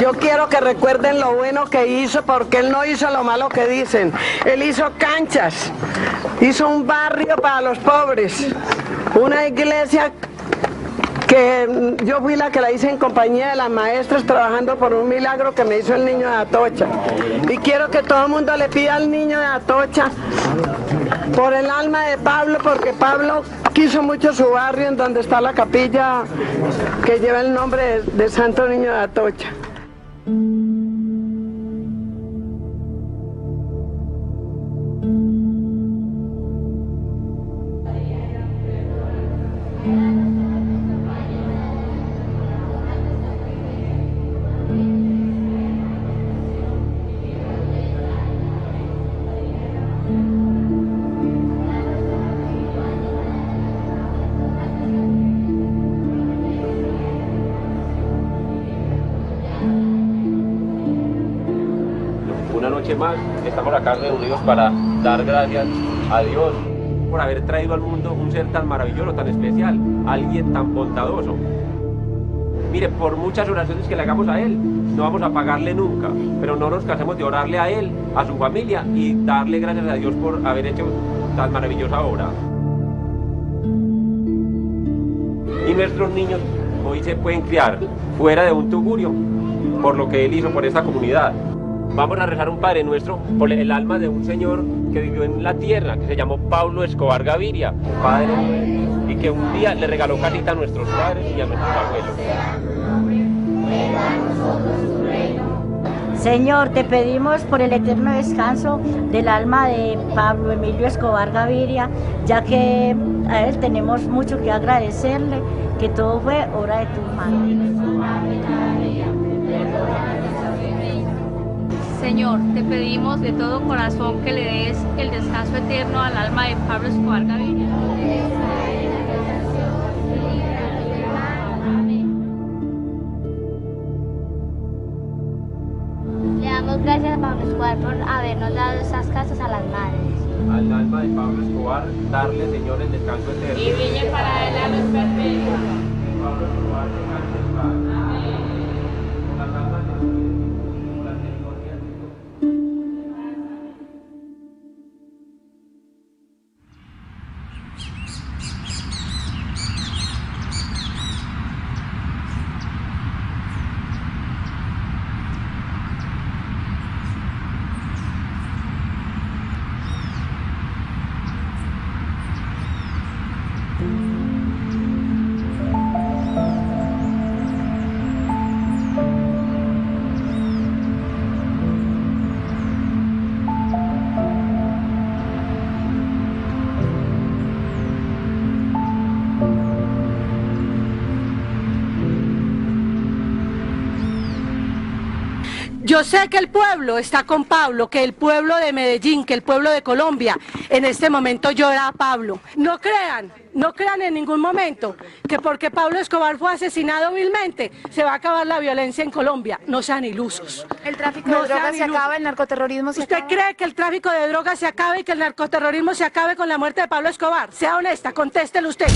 Yo quiero que recuerden lo bueno que hizo, porque él no hizo lo malo que dicen. Él hizo canchas, hizo un barrio para los pobres, una iglesia que yo fui la que la hice en compañía de las maestras, trabajando por un milagro que me hizo el niño de Atocha. Y quiero que todo el mundo le pida al niño de Atocha por el alma de Pablo, porque Pablo quiso mucho su barrio, en donde está la capilla que lleva el nombre de Santo Niño de Atocha. noche más estamos acá reunidos para dar gracias a Dios por haber traído al mundo un ser tan maravilloso, tan especial, alguien tan bondadoso. Mire, por muchas oraciones que le hagamos a Él, no vamos a pagarle nunca, pero no nos cansemos de orarle a Él, a su familia y darle gracias a Dios por haber hecho tan maravillosa obra. Y nuestros niños hoy se pueden criar fuera de un tugurio por lo que Él hizo por esta comunidad. Vamos a rezar un Padre Nuestro por el alma de un señor que vivió en la tierra, que se llamó Pablo Escobar Gaviria, padre, y que un día le regaló casita a nuestros padres y a nuestros abuelos. Señor, te pedimos por el eterno descanso del alma de Pablo Emilio Escobar Gaviria, ya que a él tenemos mucho que agradecerle, que todo fue obra de tu mano. Señor, te pedimos de todo corazón que le des el descanso eterno al alma de Pablo Escobar Gaviria. Le damos gracias a Pablo Escobar por habernos dado estas casas a las madres. Al alma de Pablo Escobar, darle, Señor, el descanso eterno. Y brille para él la luz perpetua. Pablo Escobar, descanse en paz. Por las almas de los por la misericordia de Dios. Yo sé que el pueblo está con Pablo, que el pueblo de Medellín, que el pueblo de Colombia en este momento llora a Pablo. No crean en ningún momento que porque Pablo Escobar fue asesinado vilmente se va a acabar la violencia en Colombia. No sean ilusos. ¿El tráfico de drogas se acaba, el narcoterrorismo se acaba? ¿Usted cree que el tráfico de drogas se acabe y que el narcoterrorismo se acabe con la muerte de Pablo Escobar? Sea honesta, contéstelo usted.